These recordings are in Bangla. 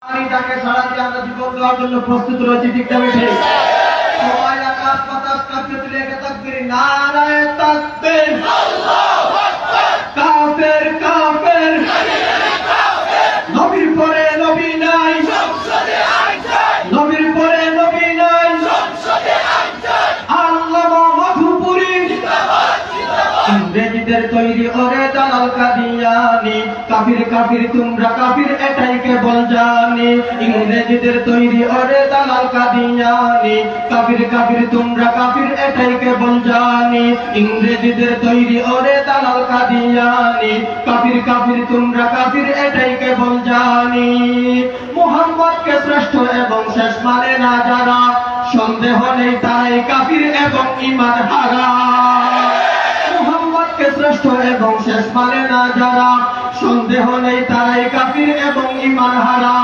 ডাকে সাড়া দিয়ে আমরা জীবন দেওয়ার জন্য প্রস্তুত রয়েছি। ঠিক না বেশি? সবাই আকাশ বাতাস কাঁপিয়ে তুলে একটা তাকবীর, নারায়ে তাকবীর, আল্লাহু আকবার, কাফের কাফের, নবীর পরে নবী নাই, সংসদে আইন চাই, নবীর পরে নবী নাই, সংসদে আইন চাই, আল্লামা মধুপুরী জিন্দাবাদ জিন্দাবাদ, ইংরেজদের তৈরি ওরে দালাল কাদিয়ানি, কাফির কাফির তোমরা কাফির এটাই কেবল জানি, ইংরেজদের তৈরি ওরে দালাল কাদিয়ানি, কাফির কাফির তোমরা কাফির এটাই কেবল জানি, ইংরেজদের তৈরি ওরে দালাল কাদিয়ানি, কাফির কাফির তোমরা কাফির এটাই কেবল জানি। মুহাম্মদকে শ্রেষ্ঠ এবং শেষ মানে না যারা, সন্দেহ নেই তারাই কাফির এবং ঈমান হারা। মুহাম্মদকে শ্রেষ্ঠ এবং শেষ মানে না যারা, সন্দেহ নেই তারাই কাফির এবং ঈমান হারা।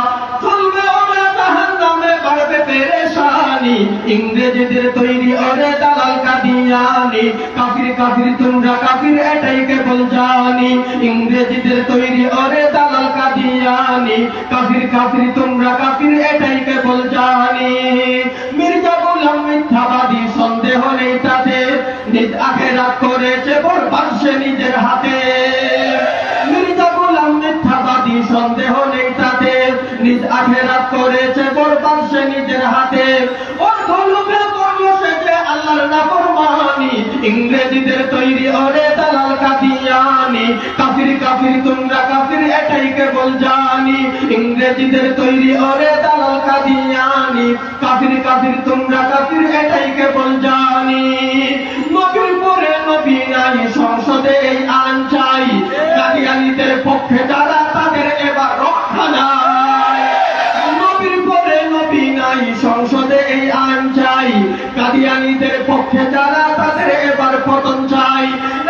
চলবে ওরা জাহান্নামে, বাড়বে পেরেশানি, ইংরেজদের তৈরি ওরে দালাল কাদিয়ানি, কাফির কাফির তোমরা কাফির এটাই কেবল জানি, ইংরেজদের তৈরি ওরে দালাল কাদিয়ানি, কাফির কাফির তোমরা কাফির এটাই কেবল জানি। মির্জা গোলাম মিথ্যাবাদী, সন্দেহ নেই তাদের, নিজ আখেরাত করেছে বরবাদ সে নিজের হাতে। মির্জা গোলাম মিথ্যাবাদী, সন্দেহ নেই তাদের, নিজ আখেরাত করেছে বরবাদ সে নিজের হাতে। অর্থ লোভে করলো সে যে আল্লাহর নাফরমানি, ইংরেজদের তৈরি ওরে দালাল কাদিয়ানি, কাফির কাফির তোমরা কাফির এটাই কেবল জানি, ইংরেজদের তৈরি ওরে দালাল কাদিয়ানি, কাফির কাফির তোমরা কাফির এটাই কেবল জানি। নবীর পরে নবী নাই, সংসদে এই আইন চাই, কাদিয়ানীদের পক্ষে যারা তাদের এবার রক্ষা নাই। নবীর পরে নবী নাই, সংসদে এই আইন চাই, কাদিয়ানীদের পক্ষে যারা তাদের এবার পতন চাই।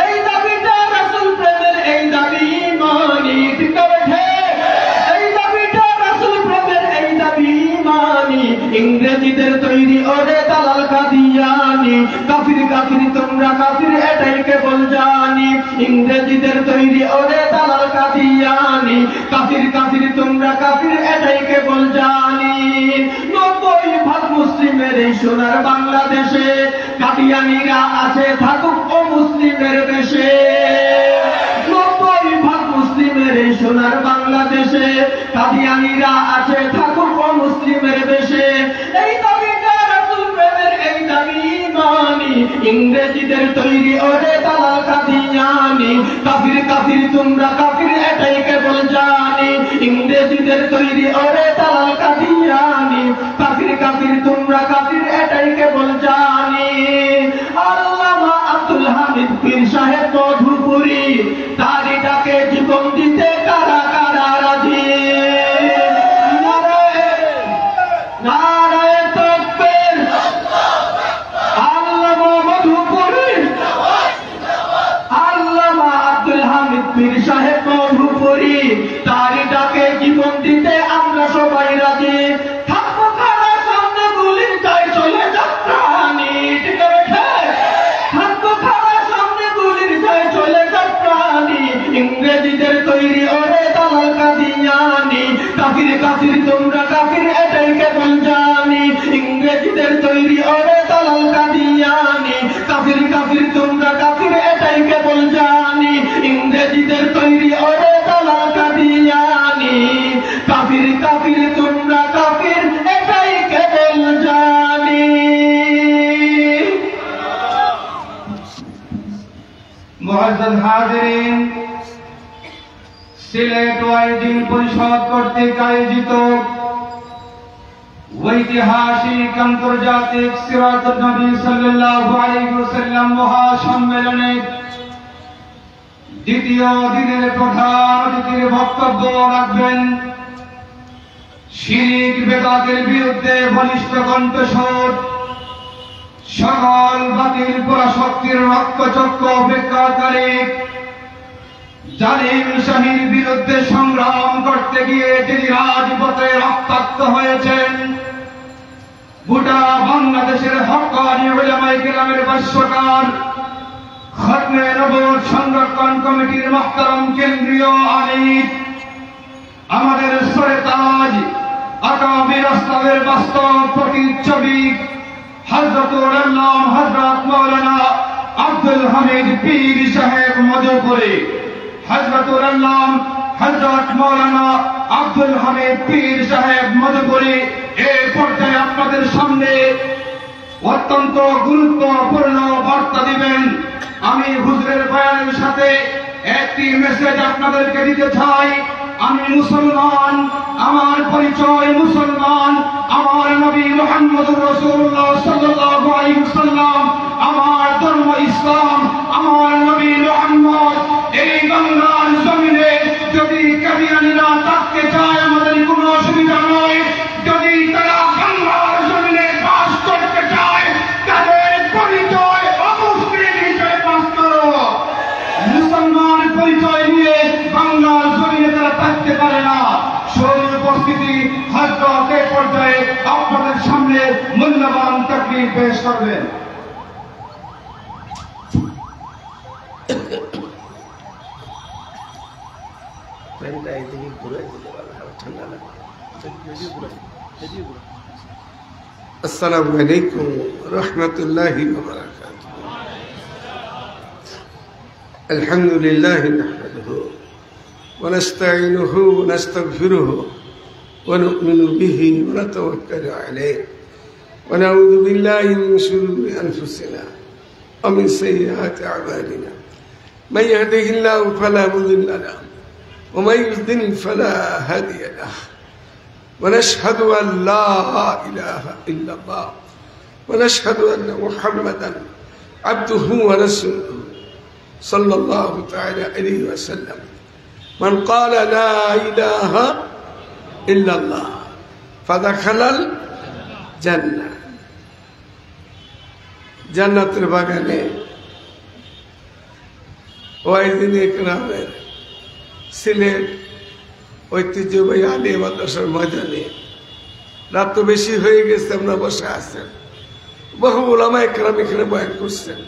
এই দাবিটা রাসূল প্রেমের, এই দাবি ঈমানি, ঠিক আছে? এই দাবিটা রাসূল প্রেমের, এই দাবি ঈমানি, ইংরেজদের তৈরি ওরে দালাল কাদিয়ানি, কাফির কাফির তোমরা কাফির এটাই কেবল জানি, ইংরেজদের তৈরি ওরে দালাল কাদিয়ানি, কাফির কাফির তোমরা কাফির এটাই কেবল জানি। 90% মুসলিমের এই সোনার বাংলাদেশে, কাদিয়ানীরা আছে থাকুক ও মুসলিমের বেশে। 90% মুসলিমের এই সোনার বাংলাদেশে, কাদিয়ানীরা আছে থাকুক ও মুসলিমের বেশে। এই দাবিটা রাসূল প্রেমের, এই দাবি ঈমানি, ইংরেজদের তৈরি ওরে দালাল কাদিয়ানি, কাফির কাফির তোমরা কাফির এটাই কেবল জানি, ইংরেজদের তৈরি ওরে দালাল কাদিয়ানি, কাফির কাফির তোমরা কাফির এটাই কেবল জানি। আল্লামা আব্দুল হামিদ পীর সাহেব মধুপুরী, তারই ডাকে জীবন দিতে কারা কারা রাজি। নারায়ে তাকবীর, আল্লামা মধুপুরী, আল্লামা আব্দুল হামিদ পীর সাহেব মধুপুরী, তারই ডাকে জীবন দিতে আমরা সবাই রাজি। থাকবো খাড়া সামনে গুলির চাই চলে যাত্রানি, ঠিক আছে? থাকবো খাড়া সামনে গুলির চাই চলে যাত্রানি, ইংরেজদের তৈরি ওরে দালাল কাদিয়ানি, কাফির কাফির তোমরা কাফির এটাই কেবল জানি, ইংরেজদের তৈরি ওরে দালাল কাদিয়ানি, কাফির কাফির তোমরা কাফির এটাই কেবল জানি, ইংরেজদের তৈরি ওরে দালাল কাদিয়ানি, কাফির কাফির তোমরা কাফির এটাই কেবল জানি। মুআজ্জাজ হাজিরিন, সিলেট ওয়াইজিন পরিষদ কর্তৃক আয়োজিত ঐতিহাসিক আন্তর্জাতিক সিরাতুন নবী সাল্লাল্লাহু আলাইহি ওয়াসাল্লাম মহাসম্মেলনে দ্বিতীয় দিনের প্রধান অতিথির বক্তব্য রাখবেন শিরক বেদাতের বিরুদ্ধে বলিষ্ঠ কণ্ঠস্বর, সকল বাতিল পরাশক্তির রক্তচক্ষু অপেক্ষাকারী, জালিম শাহীর বিরুদ্ধে সংগ্রাম করতে গিয়ে যিনি রাজপথে রক্তাক্ত হয়েছেন, গোটা বাংলাদেশের হক্কানি উলামায়ে কেরামের ভাষ্যকার, খতমে নবুয়ত সংরক্ষণ কমিটির মুহতারাম কেন্দ্রীয় আমির, আমাদের সরে তাজ আমি রাসূলের বাস্তব প্রতিচ্ছবি হযরতুল আল্লাহ হযরত মাওলানা আব্দুল হামিদ পীর সাহেব মধুপুরী হযরতুল আল্লাহ হযরত মাওলানা আব্দুল হামিদ পীর সাহেব মধুপুরী এই পর্যায়ে আপনাদের সামনে অত্যন্ত গুরুত্বপূর্ণ বার্তা দিবেন। আমি হুজুরের বয়ানের সাথে একটি মেসেজ আপনাদেরকে দিতে চাই। আমি মুসলমান, আমার পরিচয় মুসলমান, আমার নবী মুহাম্মদুর রাসূলুল্লাহ সাল্লাল্লাহু আলাইহি ওয়াসাল্লাম, আমার ধর্ম ইসলাম, আমার নবী মুহাম্মদ। এই বাংলার জমিনে যদি কাদিয়ানীরা থাকতে চায় আমাদের কোনো অসুবিধা নয়। যদি তারা বাংলার জমিনে বাস করতে চায় তাদের পরিচয় অমুসলিম হিসেবে বাস করো। মুসলমান পরিচয় নিয়ে বাংলার জমিনে তারা থাকতে পারে না। শরীর উপস্থিতি হযরত এই পর্যায়ে আপনাদের সামনে মূল্যবান তাকরীর পেশ করবেন। السلام عليكم ورحمة الله وبركاته. الحمد لله نحمده ونستعينه ونستغفره ونؤمن به ونتوكل عليه ونعوذ بالله من شرور أنفسنا ومن سيئات أعمالنا. من يهده الله فلا مضل له ومن يضلل فلا هادي له. ونشهد أن لا إله إلا الله ونشهد أن محمدا عبده ورسوله صلى الله تعالى عليه وسلم. من قال لا إله إلا الله فدخل الجنة. জান্নাতের বাগানে ওয়াইদিন ইকরামের সিলেট ঐতিহ্যবাহী আলিয়া মাদ্রাসার ময়দানে রাত তো বেশি হয়ে গেছে, আমরা বসে আছেন, বহু উলামা ইকরাম এখানে বয়ান করছেন।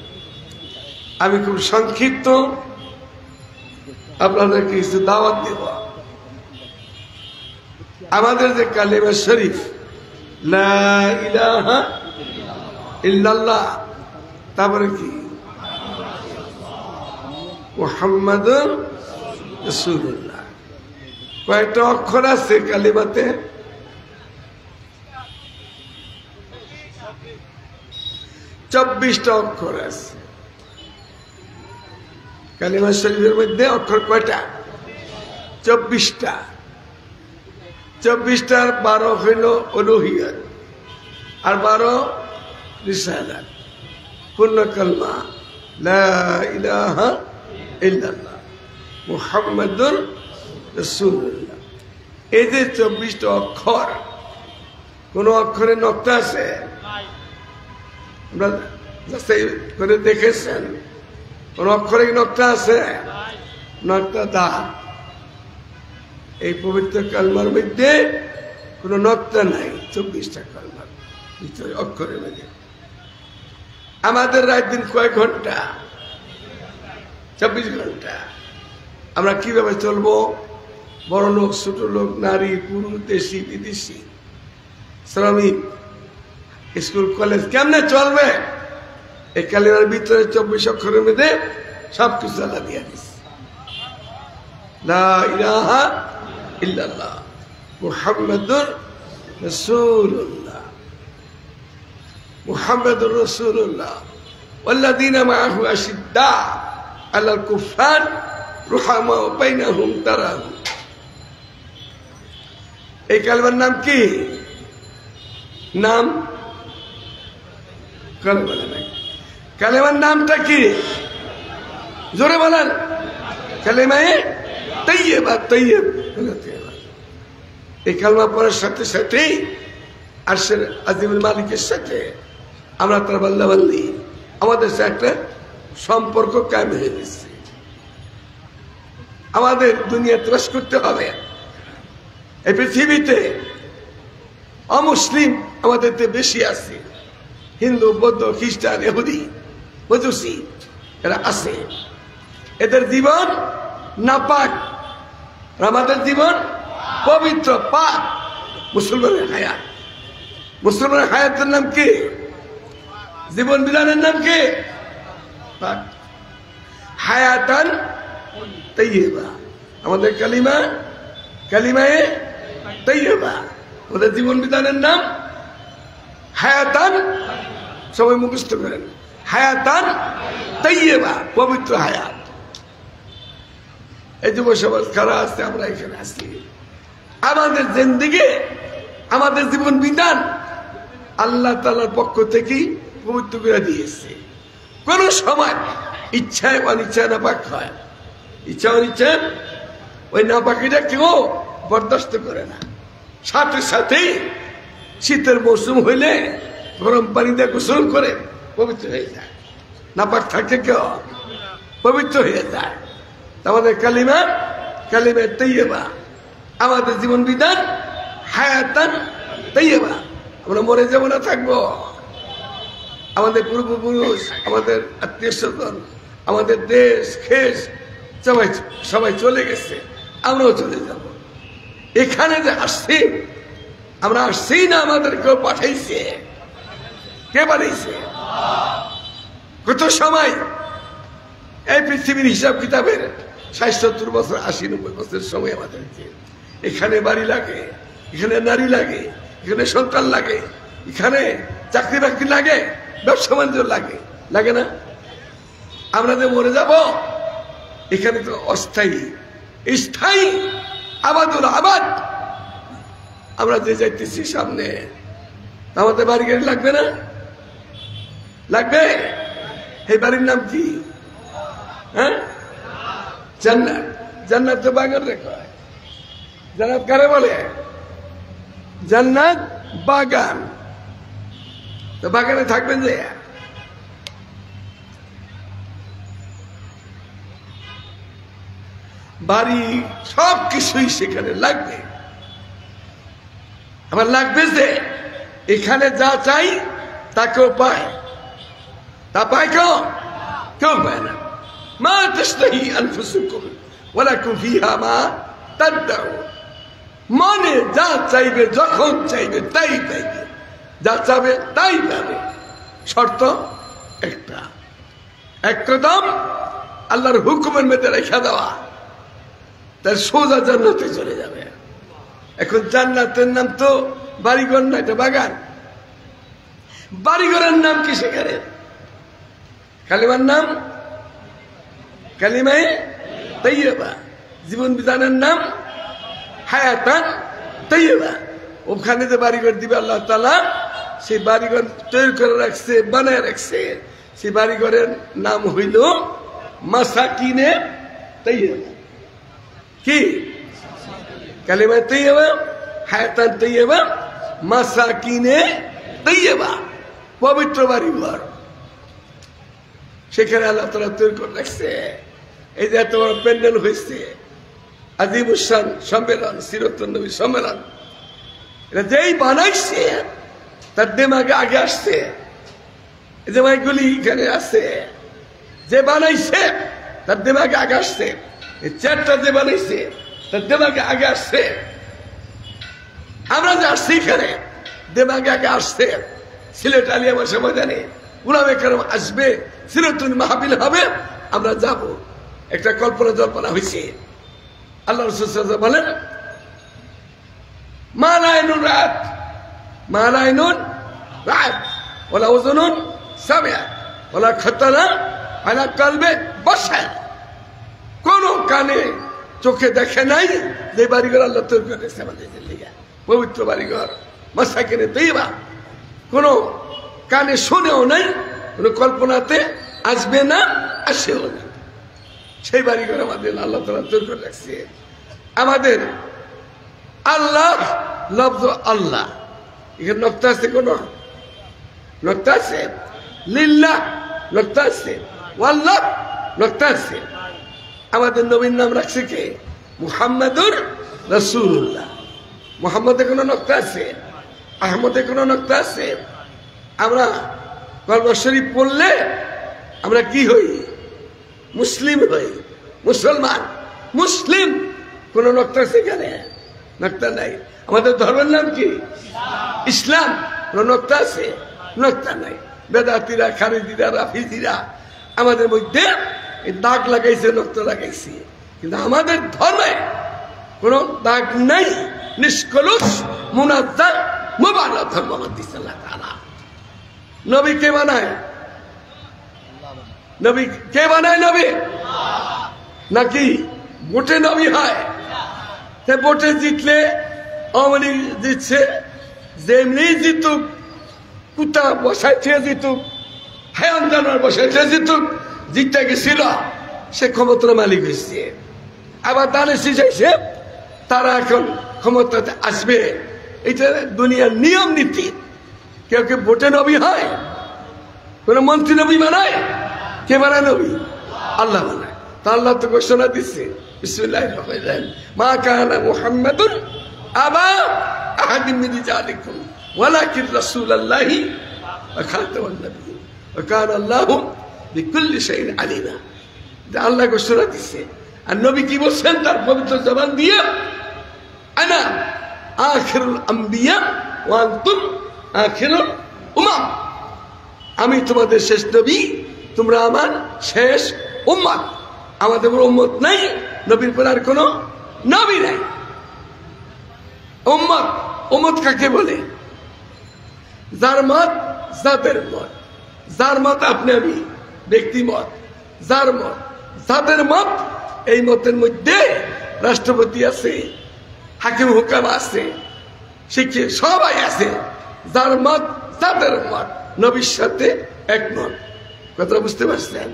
আমি খুব সংক্ষিপ্ত আপনাদেরকে কিছু দাওয়াত দেব। আমাদের যে কালিমা শরীফ লা ইলাহা ইল্লাল্লাহ, তারপরে কি মুহাম্মাদুর রাসূলুল্লাহ, কয়েকটা অক্ষর আছে কালিমাতে? 24টা অক্ষর আছে কালিমা শরীফের মধ্যে। অক্ষর কয়টা? 24টা। 24টার 12 হইল উলুহিয়ত আর 12 রিসালাত। পূর্ণ কালমা লা ইলাহা ইল্লাল্লাহ মুহাম্মাদুর রাসূলুল্লাহ। এই যে 24টা অক্ষর, কোন অক্ষরে নক্তা আছে? করে দেখেছেন কোন অক্ষরে নক্তা আছে? নক্তা দা। এই পবিত্র কালমার মধ্যে কোন নক্তা নাই। 24টা কালমার ভিতরে অক্ষরের মধ্যে। আমাদের রাত দিন কয়েক ঘন্টা? 24 ঘন্টা। আমরা কিভাবে চলবো? বড় লোক, ছোট লোক, নারী, পুরুষ, দেশি বিদেশি, শ্রমিক, স্কুল কলেজ কেমনে চলবে? এই কালিমার ভিতরে 24 অক্ষরের মধ্যে সবকিছু আল্লাহ দিয়ে দিচ্ছে। লা ইলাহা ইল্লাল্লাহ মুহাম্মাদুর রাসূলুল্লাহ মুহাম্মাদুর রাসূলুল্লাহ ওয়াল্লাযীনা মাআহু আশিদ্দাء আলাল কুফার রুহামা বাইনাহুম তারাহুম। এই কালিমার নাম কি? নাম কালেমার নামটা কি? জোরে বলেন। কালেমায়ে তাইয়্যিবা, তাইয়্যিব। এই কালমা পড়ার সাথে সাথেই আরশের আজিমুল মালিকের সাথে আমরা তার বান্দা বান্দি, আমাদের সাথে একটা সম্পর্ক কায়েম হয়ে গেছে। আমাদের দুনিয়াতে বাস করতে হবে। এই পৃথিবীতে অমুসলিম আমাদের বেশি আছে। হিন্দু, বৌদ্ধ, খ্রিস্টান, ইহুদি, মজুসি এরা আছে। এদের জীবন নাপাক, আমাদের জীবন পবিত্র, পাক। মুসলমানের হায়াত। মুসলমানের হায়াতের নাম কি? জীবন বিধানের নাম কি? হায়াতান তাইয়্যিবা। আমাদের কালিমা, কালিমায়ে তাইয়্যিবা। আমাদের জীবন বিধানের নাম হায়াতান, সবাই মুখস্থ করেন, হায়াতান তাইয়্যিবা, পবিত্র হায়াত। এই যুব সমাজ খারাপ আছে, আমরা এখানে আছি। আমাদের জিন্দেগি, আমাদের জীবন বিধান আল্লাহ তাআলার পক্ষ থেকেই পবিত্র করে দিয়েছে। কোন সময় ইচ্ছায় অনিচ্ছায় নাপাক হয়, ইচ্ছা অনিচ্ছায় ওই নাপাকিটা কেউ বরদাস্ত করে না। সাথে সাথে শীতের মৌসুম হইলে গরম পানি দিয়ে গোসল করে পবিত্র হয়ে যায়। নাপাক থাকে কেউ পবিত্র হয়ে যায়। আমাদের কালিমা, কালিমা তাইয়্যিবা, আমাদের জীবন বিধান হায়াতান তাইয়্যিবা। আমরা মরে যাব না, থাকবো। আমাদের পূর্বপুরুষ, আমাদের আত্মীয় স্বজন, আমাদের দেশ খেস সবাই সবাই চলে গেছে, আমরাও চলে যাব। এখানে যে আসছি, আমরা আসছি না, আমাদের কেউ পাঠাইছে। কে পাঠাইছে? কত সময় এই পৃথিবীর হিসাব কিতাবের ৬০-৭০ বছর, ৮০-৯০ বছর সময় আমাদেরকে। এখানে বাড়ি লাগে, এখানে নারী লাগে, এখানে সন্তান লাগে, এখানে চাকরি বাকরি লাগে, ব্যবসা বাণিজ্য লাগে, লাগে না? আমরা যে মরে যাব, এখানে তো অস্থায়ী, স্থায়ী আবাদুল আবাদ। আমরা যে যাইতেছি সামনে, আমাদের বাড়ি গাড়ি লাগবে না? লাগবে। এই বাড়ির নাম কি? হ্যাঁ, জান্নাত। জান্নাত তো বাগান রেখা হয়। জান্নাত কারে বলে? জান্নাত বাগান। তো বাগানে থাকবেন যে, বাড়ি সব কিছুই সেখানে লাগবে। আমার লাগবে যে এখানে যা চাই তা কেউ পায়, তা পায় কেউ? কেউ পায় না। মা তাশতাহি আনফুসুকুম ওয়ালাকুম ফিহা মা তাদউন। মনে যা চাইবে, যখন চাইবে তাই পাইবে, যা চাবে তাই পাবে। শর্ত একটা, এক কদম আল্লাহর হুকুমের মধ্যে রেখে দেওয়া, তার সোজা জান্নাতে চলে যাবে। এখন জান্নাতের নাম তো বাড়িঘর না, এটা বাগান। বাড়িঘরের নাম কি সেখানে? কালিমার নাম কালিমায়ে তাইয়্যিবা, জীবন বিধানের নাম হায়াতান তাইয়্যিবা। ওখানে যে বাড়িঘর দিবে আল্লাহ তাআলা, সেই বাড়িঘর তৈরি করে রাখছে, বানায় রাখছে। সেই বাড়িঘরের নাম হইল মাসাকিনে তাইয়্যিবা। কি? কালিমা তাইয়্যিবা, হায়াতান তাইয়্যিবা, মাসাকিনে তাইয়্যিবা, পবিত্র বাড়িঘর। সেখানে আল্লাহ তাআলা তৈরি করে রাখছে। এই যে এত বড় প্যান্ডেল হয়েছে, আজিমুসান সম্মেলন, সিরাতুন নবী সম্মেলন, এটা যেই বানাইছে তার দিমাগে আগে আসছে। এই যে মাইকগুলি এখানে আছে, যে বানাইছে তার দিমাগে আগে আসছে। এই চেয়ারটা যে বানাইছে তার দিমাগে আগে আসছে। আমরা যে আসছি এখানে, দিমাগে আগে আসছে। সিলেট আলিয়া মাসে ময়দানে উলামে কেরাম আসবে, সিরাতুল মাহফিল হবে, আমরা যাব। একটা কল্পনা জল্পনা হয়েছে। আল্লাহ রাসূল সাল্লাল্লাহু আলাইহি ওয়াসাল্লাম বলেন, মা লা আইনুন রাআত, মা লা আইনুন রাআত ওয়ালা উযুনুন সামিআত ওয়ালা খাতারা আলা কলবে বাশার। কোন কানে চোখে দেখে নাই যে বাড়িঘর আল্লাহ তৈরি করেছে আমাদের লিগা, পবিত্র বাড়িঘর মাসাকিনে তাইয়্যিবা। কোন কানে শুনেও নাই, কোন কল্পনাতে আসবে না, আসেও না। সেই বাড়িঘর আমাদের আল্লাহ তাআলা তৈরি করে রাখছে। আমাদের আল্লাহ লফজ আল্লাহ, এখানে নক্তা আছে? কোন নক্তা আছে? লিল্লাহ নক্তা আছে, ওয়াল্লাহ নক্তা আছে। আমাদের নবীর নাম রাখছে কে? মুহাম্মাদুর রাসূলুল্লাহ। মুহাম্মদে কোনো নক্তা আছে? আহমদে কোনো নক্তা আছে? আমরা কলমা শরীফ পড়লে আমরা কি হই? মুসলিম হই, মুসলমান, মুসলিম। কোন নক্তা সেখানে? নক্তা নাই। আমাদের ধর্মের নাম কি? ইসলাম। নক্তা আছে? নক্তা নাই। বেদাতিরা, খারিজিরা, রাফিজিরা আমাদের মধ্যে দাগ লাগাইছে, নক্তা লাগাইছে, কিন্তু আমাদের ধর্মে কোন দাগ নাই। নিষ্কলুষ মুনাজ্জা মুবারক ধর্ম দিয়েছেন আল্লাহ তাআলা। নবী কে বানায়? নবী কে বানায়? নবী নাকি ভোটে নবী হয়? ভোটে জিতলে আওয়ামী লীগ জিতছে, যেমনি জিতুক, কুত্তা বসায় খেয়ে জিতুক, হায়ান জানোয়ার বসায় খেয়ে জিতুক, জিততে গেছিল, সে ক্ষমতার মালিক হয়েছে। আবার দানে শিখাইছে তারা এখন ক্ষমতাতে আসবে। এটা দুনিয়ার নিয়ম নীতি। কেউ কেউ ভোটে নবী হয়? কোন মন্ত্রী নবী বানায়? কে বানায় নবী? আল্লাহ বানায়। তা আল্লাহ তো ঘোষণা দিচ্ছে, বিসমিল্লাহির রহমানির রহিম, মা কানা মুহাম্মাদুন আবা আহাদিন মিন রিজালিকুম ওয়ালাকিন রাসূলুল্লাহি ওয়া খাতামান নাবিয়্যিন ওয়া কানা আল্লাহু বিকুল্লি শাইইন আলিমা। আল্লাহ ঘোষণা দিচ্ছে। আর নবী কি বলছেন তার পবিত্র জবান দিয়ে? আনা আখিরুল আম্বিয়া ওয়া আনতুম আখিরুল উমাম। আমি তোমাদের শেষ নবী, তোমরা আমার শেষ উম্মত। আমাদের উম্মত নাই, নবীর পর আর কোন নবী নাই। উম্মত, উম্মত কাকে বলে? যার মত, যাদের মত, যার মত আপনি আমি ব্যক্তি মত, যার মত, যাদের মত, এই মতের মধ্যে রাষ্ট্রপতি আছে, হাকিম হুকাম আছে, শিক্ষক সবাই আছে। যার মত, যাদের মত নবীর সাথে একমত। কথা বুঝতে পারছেন?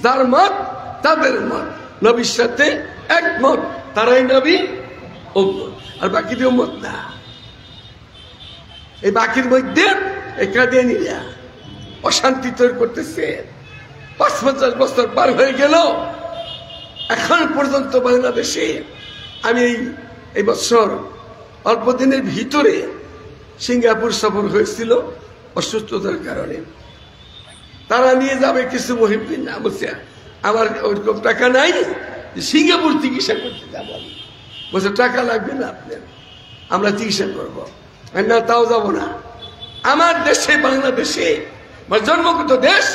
যার মত, তাদের মত নবীর সাথে একমত, তারাই নবী উম্মত। আর বাকি দিয়ে উম্মত না। এই বাকির মধ্যে কাদিয়ানীরা অশান্তি তৈরি করতেছে। ৫-৫০ বছর পার হয়ে গেল, এখন পর্যন্ত বাংলাদেশে। আমি এই বছর অল্প দিনের ভিতরে সিঙ্গাপুর সফর হয়েছিল অসুস্থতার কারণে। তারা নিয়ে যাবে কিছু মুহিব্বিন, না বলছে আমার ওইরকম টাকা নাই সিঙ্গাপুর চিকিৎসা করতে যাবো। বলছে টাকা লাগবে না আপনার, আমরা চিকিৎসা করবো না, তাও যাবো না। আমার দেশে, বাংলাদেশে, আমার জন্মগত দেশ,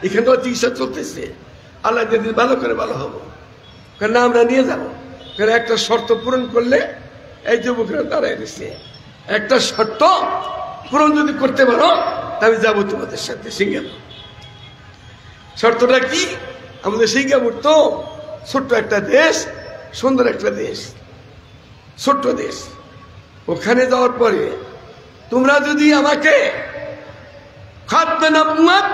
এখানে তো চিকিৎসা চলতেছে। আল্লাহ যদি ভালো করে ভালো হবো, কারণ আমরা নিয়ে যাবো। কারণ একটা শর্ত পূরণ করলে, এই যুবকরা দাঁড়ায় দিচ্ছে, একটা শর্ত পূরণ যদি করতে পারো তাহলে যাবো তোমাদের সাথে সিঙ্গাপুর। শর্তটা কি? আমাদের সিঙ্গাপুর তো ছোট্ট একটা দেশ, সুন্দর একটা দেশ, ছোট্ট দেশ। ওখানে যাওয়ার পরে তোমরা যদি আমাকে খাদ্য নবুয়ত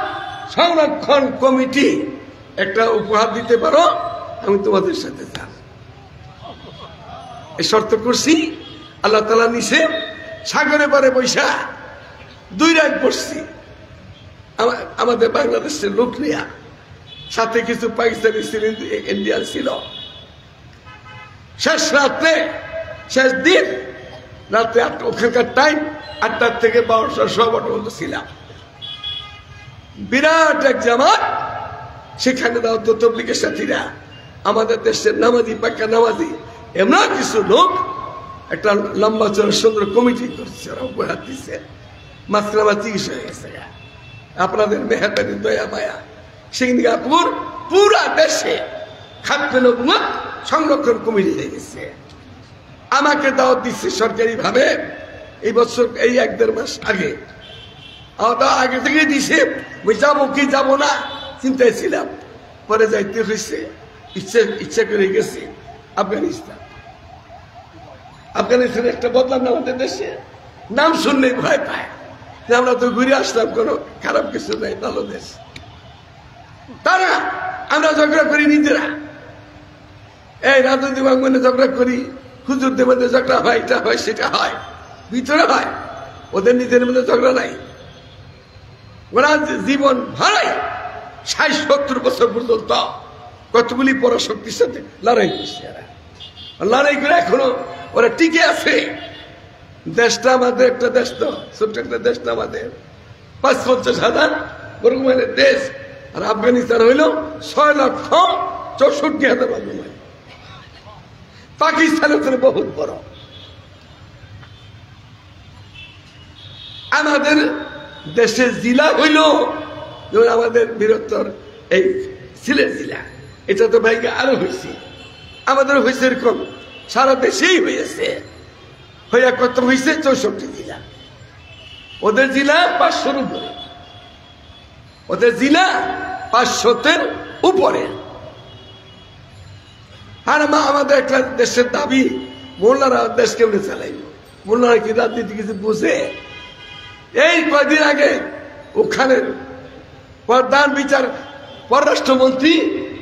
সংরক্ষণ কমিটি একটা উপহার দিতে পারো, আমি তোমাদের সাথে যাব। এই শর্ত করছি। আল্লাহ তাআলা নিচে সাগরে পারে বৈশা 2 রাত বসছি আমাদের বাংলাদেশের লোক নিয়া, সাথে কিছু পাকিস্তানি ছিল, ইন্ডিয়ান ছিল। শেষ রাত্রে, শেষ দিন রাত্রে ওখানকার টাইম 8টার থেকে 12টা 12:15 পর্যন্ত ছিলাম। বিরাট এক জামাত, সেখানে দাও তো তবলিগের সাথীরা, আমাদের দেশের নামাজি, পাক্কা নামাজি, এমন কিছু লোক একটা লম্বা চড়া সুন্দর কমিটি করছে, ওরা উপহার দিচ্ছে। মাঝখানে চিকিৎসা হয়ে গেছে। আপনাদের মেহরবানি, দয়া মায়া, সিঙ্গাপুর পুরা দেশে খাদ্য নবুয়ত সংরক্ষণ কমিটি হয়ে গেছে। আমাকে দাওয়াত দিচ্ছে সরকারি ভাবে এই বছর, এই 1-1.5 মাস আগে। আগে থেকে দিছে, যাবো কি যাবো না চিন্তায় ছিলাম। পরে যাইতে হয়েছে, ইচ্ছা করে গেছি আফগানিস্তান। আফগানিস্তান একটা বদলাম না আমাদের দেশে, নাম শুনলেই ভয় পায়। আমরা তো ঘুরে আসলাম, কোনো খারাপ কিছু নাই, ভালো দেশ। তারা আমরা ঝগড়া করি নিজেরা, এই রাজনৈতিক অঙ্গনে ঝগড়া করি, হুজুরদের মধ্যে ঝগড়া হয়, এটা হয় সেটা হয়, ভিতরে হয়। ওদের নিজের মধ্যে ঝগড়া নাই। ওরা জীবন ভাড়াই 60-70 বছর পর্যন্ত কতগুলি পরাশক্তির সাথে লড়াই করছে। লড়াই করে এখনো ওরা টিকে আছে। দেশটা আমাদের একটা দেশ, তো ছোট্ট একটা দেশটা আমাদের, ৫-৫০,০০০ বর্গ মাইলের দেশ। আর আফগানিস্তান হইল 6,64,000 বর্গ মাইল। পাকিস্তানের থেকে বহুত বড়। আমাদের দেশে জেলা হইল যেমন আমাদের বৃহত্তর এই সিলেট জেলা, এটা তো ভাইকে আরো হয়েছে, আমাদের হয়েছে এরকম সারা দেশেই হয়েছে, হইয়া কত হয়েছে 64 জেলা। ওদের জেলা 500-র উপরে, ওদের জেলা 500-র উপরে। আর আমাদের একটা দেশের দাবি, মোল্লারা দেশ কেমনে চালাইব? মোল্লারা কি রাজনীতি কিছু বুঝে? এই কয়দিন আগে ওখানে প্রধান বিচার পররাষ্ট্রমন্ত্রী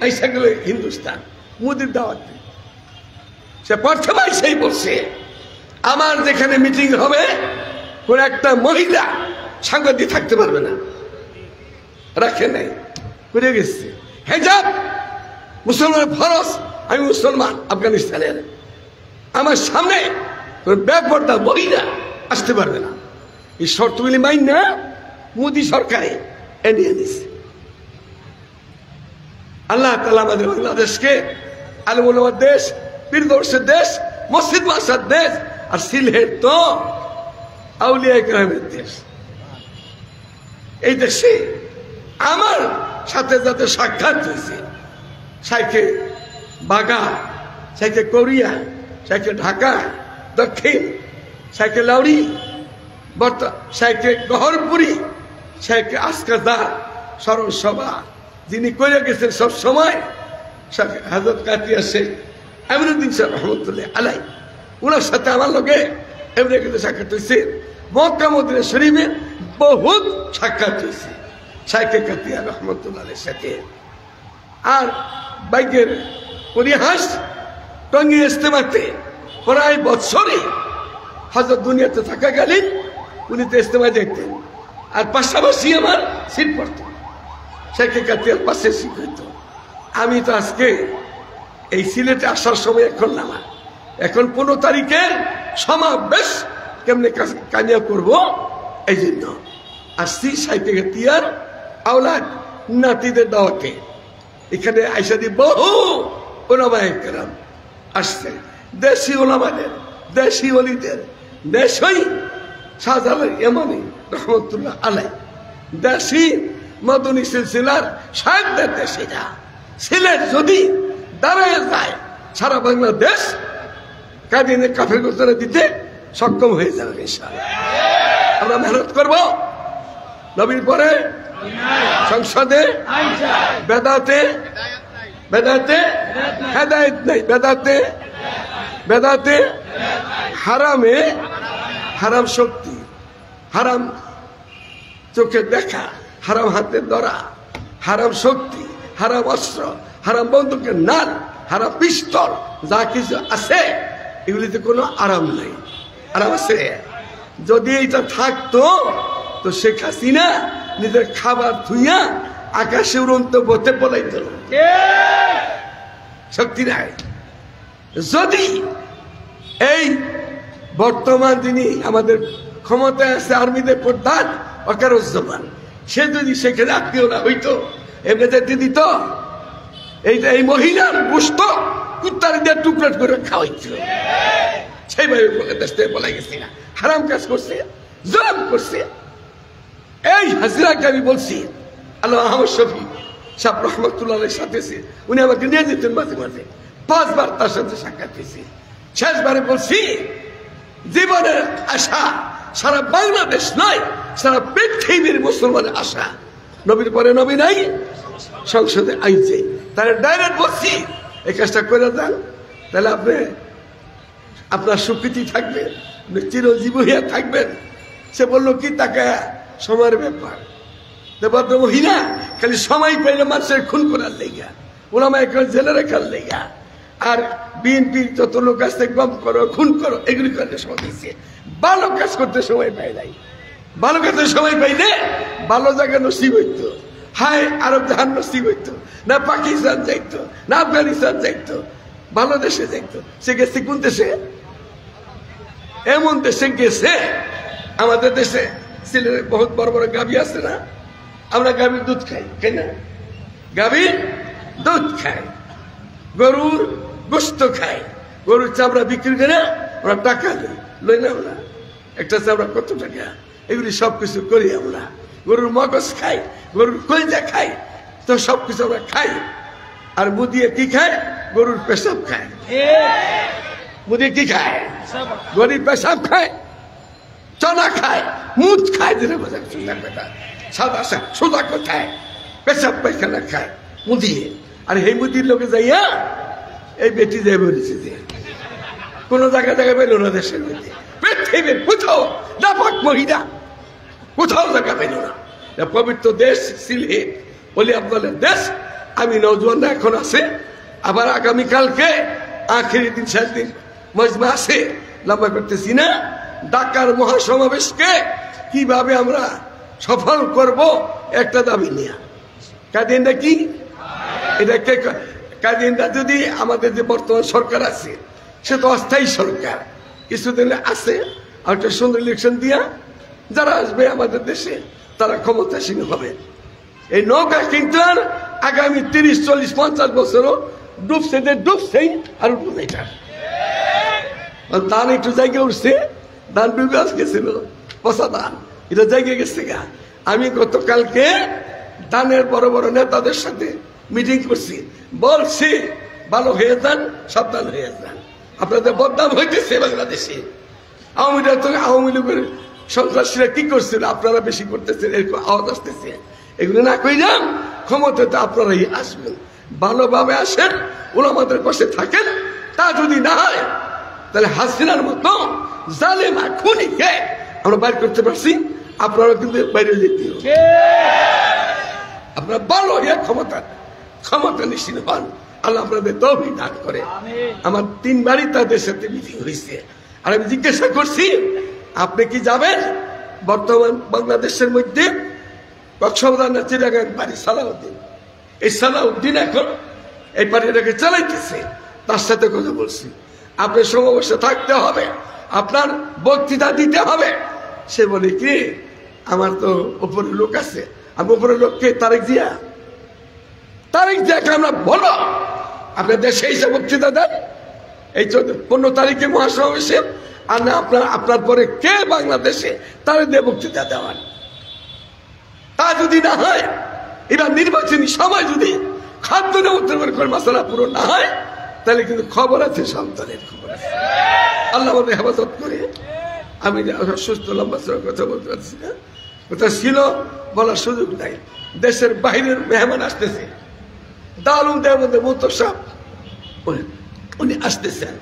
এসে গেল হিন্দুস্তান মোদির দাওয়াতে, সে প্রথমেই সেই বলছে আমার যেখানে মিটিং হবে কোন একটা মহিলা সাংবাদিক থাকতে পারবে না, রাখে নাই, করে গেছে। হেজাব মুসলমানের ফরজ, আমি মুসলমান আফগানিস্তানের, আমার সামনে ব্যাপারটা মহিলা আসতে পারবে না, এই শর্তগুলি মাইন না মোদী সরকারে এনিয়ে দিচ্ছে। আল্লাহ তাআলা আমাদের বাংলাদেশকে আলেম ওলামার দেশ, পীরদর্শের দেশ, মসজিদ মাসার দেশ, আর সিলেট তো আউলিয়া ইকরামের দেশ। এই দেশে আমার সাথে যাতে সাক্ষাৎ হয়েছে, সাইকে বাগা, সাইকে কোরিয়া, সাইকে ঢাকা দক্ষিণ, সাইকে লাউড়ি, সাইকে গহরপুরি, সাইকে আসকাদার স্মরণ সভা যিনি করে গেছেন সব সময়, হযরত কাতিয়া শেখ আমিরুদ্দিন সাহেব রহমতুল্লাহ আলাই, ওনার সাথে আমার লোকে আমেরিকাতে সাক্ষাৎ হয়েছে, মক্কা মদিনা শরীফে বহুত সাক্ষাৎ হয়েছে শাইখে কাতিয়া রহমতুল্লাহ আলাইহির সাথে। আর বাইকের পরিহাস টঙ্গী ইজতেমাতে প্রায় বছরে হযরত দুনিয়াতে থাকাকালীন উনি তো ইজতেমায় দেখতেন, আর পাশাপাশি আমার সিট পড়ত, শাইখে কাতিয়ার পাশে সিট হইত। আমি তো আজকে এই সিলেটে আসার সময় এখন নামা, এখন 15 তারিখের সমাবেশ কেমনে কামিয়া করব এই জন্য আসছি শাইখে কাতিয়ার আওলাদ নাতিদের দাওয়াতে। এখানে আইসাদি বহু ওলামায়ে কেরাম আসছে, দেশি ওলামাদের, দেশি ওলিদের, দেশই শাহজালাল ইয়ামানি রহমতুল্লাহ আলাইহি, দেশি মদনী সিলসিলার শায়খদের দেশিরা। সিলেট যদি দাঁড়ায় যায় সারা বাংলাদেশ কাদিনে কাফের গোচরে দিতে সক্ষম হয়ে যাবে ইনশাআল্লাহ। আমরা মেহনত করব, নবীর পরে সংসদে বেদাতে হেদায়েত নাই, বেদাতে হারামে হারাম শক্তি, হারাম চোখে দেখা, হারাম হাতে ধরা, হারাম শক্তি, হারাম অস্ত্র, হারাম বন্দুকের নাল, হারাম পিস্তল, যা কিছু আছে এগুলিতে কোনো আরাম নাই। আরাম আছে? যদি এটা থাকতো তো শেখ হাসিনা নিজের খাবার ধুইয়া আকাশে উড়ন্ত পথে পলাইত, শক্তি নাই। যদি এই বর্তমান যিনি আমাদের ক্ষমতায় আছে আর্মিদের প্রধান ওয়াকারুজ্জামান, সে যদি সেখানে আত্মীয় না হইতো, এমনি যেতে দিত, এই মহিলার গোশত কুত্তার দিয়ে টুকরা করে খাওয়াইছিল, সেইভাবে দেশ থেকে বলা গেছে না, হারাম কাজ করছে, জুলুম করছে। এই হাজিরাকে আমি বলছি, আল্লাহ আহমদ শফি সাহেব রহমতুল্লাহ আলাইহির সাথে উনি আমাকে নিয়ে যেতেন মাঝে মাঝে, 5 বার তার সাথে সাক্ষাৎ হয়েছে। শেষবারে বলছি জীবনের আশা সারা বাংলাদেশ নয়, সারা পৃথিবীর মুসলমানের আশা, নবীর পরে নবী নাই, সংসদে আইছে, তাহলে ডাইরেক্ট বলছি এই কাজটা করে দেন, তাহলে আপনি আপনার স্বীকৃতি থাকবে, আপনি চিরজীবী হইয়া থাকবেন। সে বললো কি তাকে সময়ের ব্যাপার, ভদ্র মহিলা খালি সময় পাইলে মানুষের খুন করার লেগা, ওলামায়ে কেরাম জেলে রাখার লেগা, আর বিএনপির যত লোক আছে গম করো, খুন করো, এগুলি করতে সময় দিচ্ছে, ভালো কাজ করতে সময় পাই নাই। ভালো কাজের সময় পাইলে ভালো জায়গা নসিব হইতো, হায় আরব জাহান নসিব হইতো, না পাকিস্তান যাইতো, না আফগানিস্তান যাইতো, ভালো দেশে যাইতো। সে গেছে কোন দেশে? এমন দেশে গেছে, আমাদের দেশে সিলেটে বহুত বড় বড় গাভী আছে না, আমরা গাভীর দুধ খাই, খাই না? গাভীর দুধ খাই, গরুর গোশত খাই, গরুর চামড়া বিক্রি করে ওরা টাকা লই না, ওরা একটা চামড়া কত টাকা, এগুলি সবকিছু করি আমরা। গরুর মগজ খাই, গরুর কলিজা খাই, তো সবকিছু আমরা খাই। আর মুদিয়ে কি খায়? গরুর পেশাব খায়। মুদিয়ে কি খায়? গরুর পেশাব খায়, চনা খায়, মুদ খায়, যেটা বোঝা সাদা সোজা কোথায় পেশাব পায়খানা খায় মুদিয়ে। আর এই মুদির লোকে যাইয়া এই বেটি যাই বলেছে যে কোন জায়গায় জায়গায় পেল না দেশের মধ্যে, পৃথিবীর কোথাও নাপাক মহিলা কোথাও জায়গা পেল না। পবিত্র দেশ সিলেট বলি আপনাদের দেশ। আমি নওজোয়ানরা এখন আছে, আবার আগামীকালকে আখেরি দিন শেষ দিন মজমা আছে, লম্বা করতেছি না। ঢাকার মহাসমাবেশকে কিভাবে আমরা সফল করব একটা দাবি নিয়ে। কাদিনটা কি? এটাকে কাদিনটা যদি আমাদের যে বর্তমান সরকার আছে সে তো অস্থায়ী সরকার, কিছুদিন আছে আর একটা সুন্দর ইলেকশন দিয়া যারা আসবে আমাদের দেশে তারা ক্ষমতাসীন হবে। এই নৌকা কিন্তু আর আগামী 30, 40, 50 বছরও ডুবছে, যে ডুবছেই আর উঠবো না। এটা ধান একটু জায়গায় উঠছে, ধান ডুবে গেছিল, পচা ধান, এটা জায়গায় গেছে গা। আমি গতকালকে ধানের বড় বড় নেতাদের সাথে মিটিং করছি, বলছি ভালো হয়ে যান, সাবধান হয়ে যান, আপনাদের বদনাম হইতেছে বাংলাদেশে। আওয়ামী লীগের সন্ত্রাসীরা কি করছিল, আপনারা বেশি করতেছেন, এরকম আওয়াজ আসতেছে। এগুলো না কইলাম, ক্ষমতাতে আপনারাই আসবেন, ভালোভাবে আসেন, ওলামাদের পাশে থাকেন। তা যদি না হয় তাহলে হাসিনার মতো জালেমা খুনিকে আমরা বাইর করতে পারছি, আপনারা কিন্তু বাইরে যেতে হবে। আপনারা ভালো হয়ে ক্ষমতা নিশ্চিত হন। আল্লাহ আপনাদের তৌফিক দান করে। আমার 3 বারই তাদের সাথে মিটিং হয়েছে, আর আমি জিজ্ঞাসা করছি আপনি কি যাবেন? বর্তমান বাংলাদেশের মধ্যে কক্সবাজার না চিটাগাং বাড়ি সালাউদ্দিন, এই সালাউদ্দিন এখন এই পার্টিটাকে চালাইতেছে। তার সাথে কথা বলছি, আপনি সমাবেশে থাকতে হবে, আপনার বক্তৃতা দিতে হবে। সে বলে কি আমার তো উপরে লোক আছে। আমি উপরে লোককে তারেক জিয়া আমরা বলো আপনার দেশে এসে বক্তৃতা দেন এই 15 তারিখে মহাসমাবেশে, আর না আপনার পরে কে বাংলাদেশে তার দিয়ে বক্তৃতা দেওয়ান। তা যদি না হয়, এবার নির্বাচনী সময় যদি খাদ্য উত্তর করে মশলা পুরো না হয়, তাহলে কিন্তু খবর আছে, সন্তানের খবর আছে। আল্লাহ আমাদের হেফাজত করে। আমি সুস্থ লম্বা কথা বলতে পারছি না, কথা ছিল বলার সুযোগ নাই। দেশের বাহিরের মেহমান আসতেছে, দারুন দেওয়ার মধ্যে মুহূর্ত উনি আসতেছেন।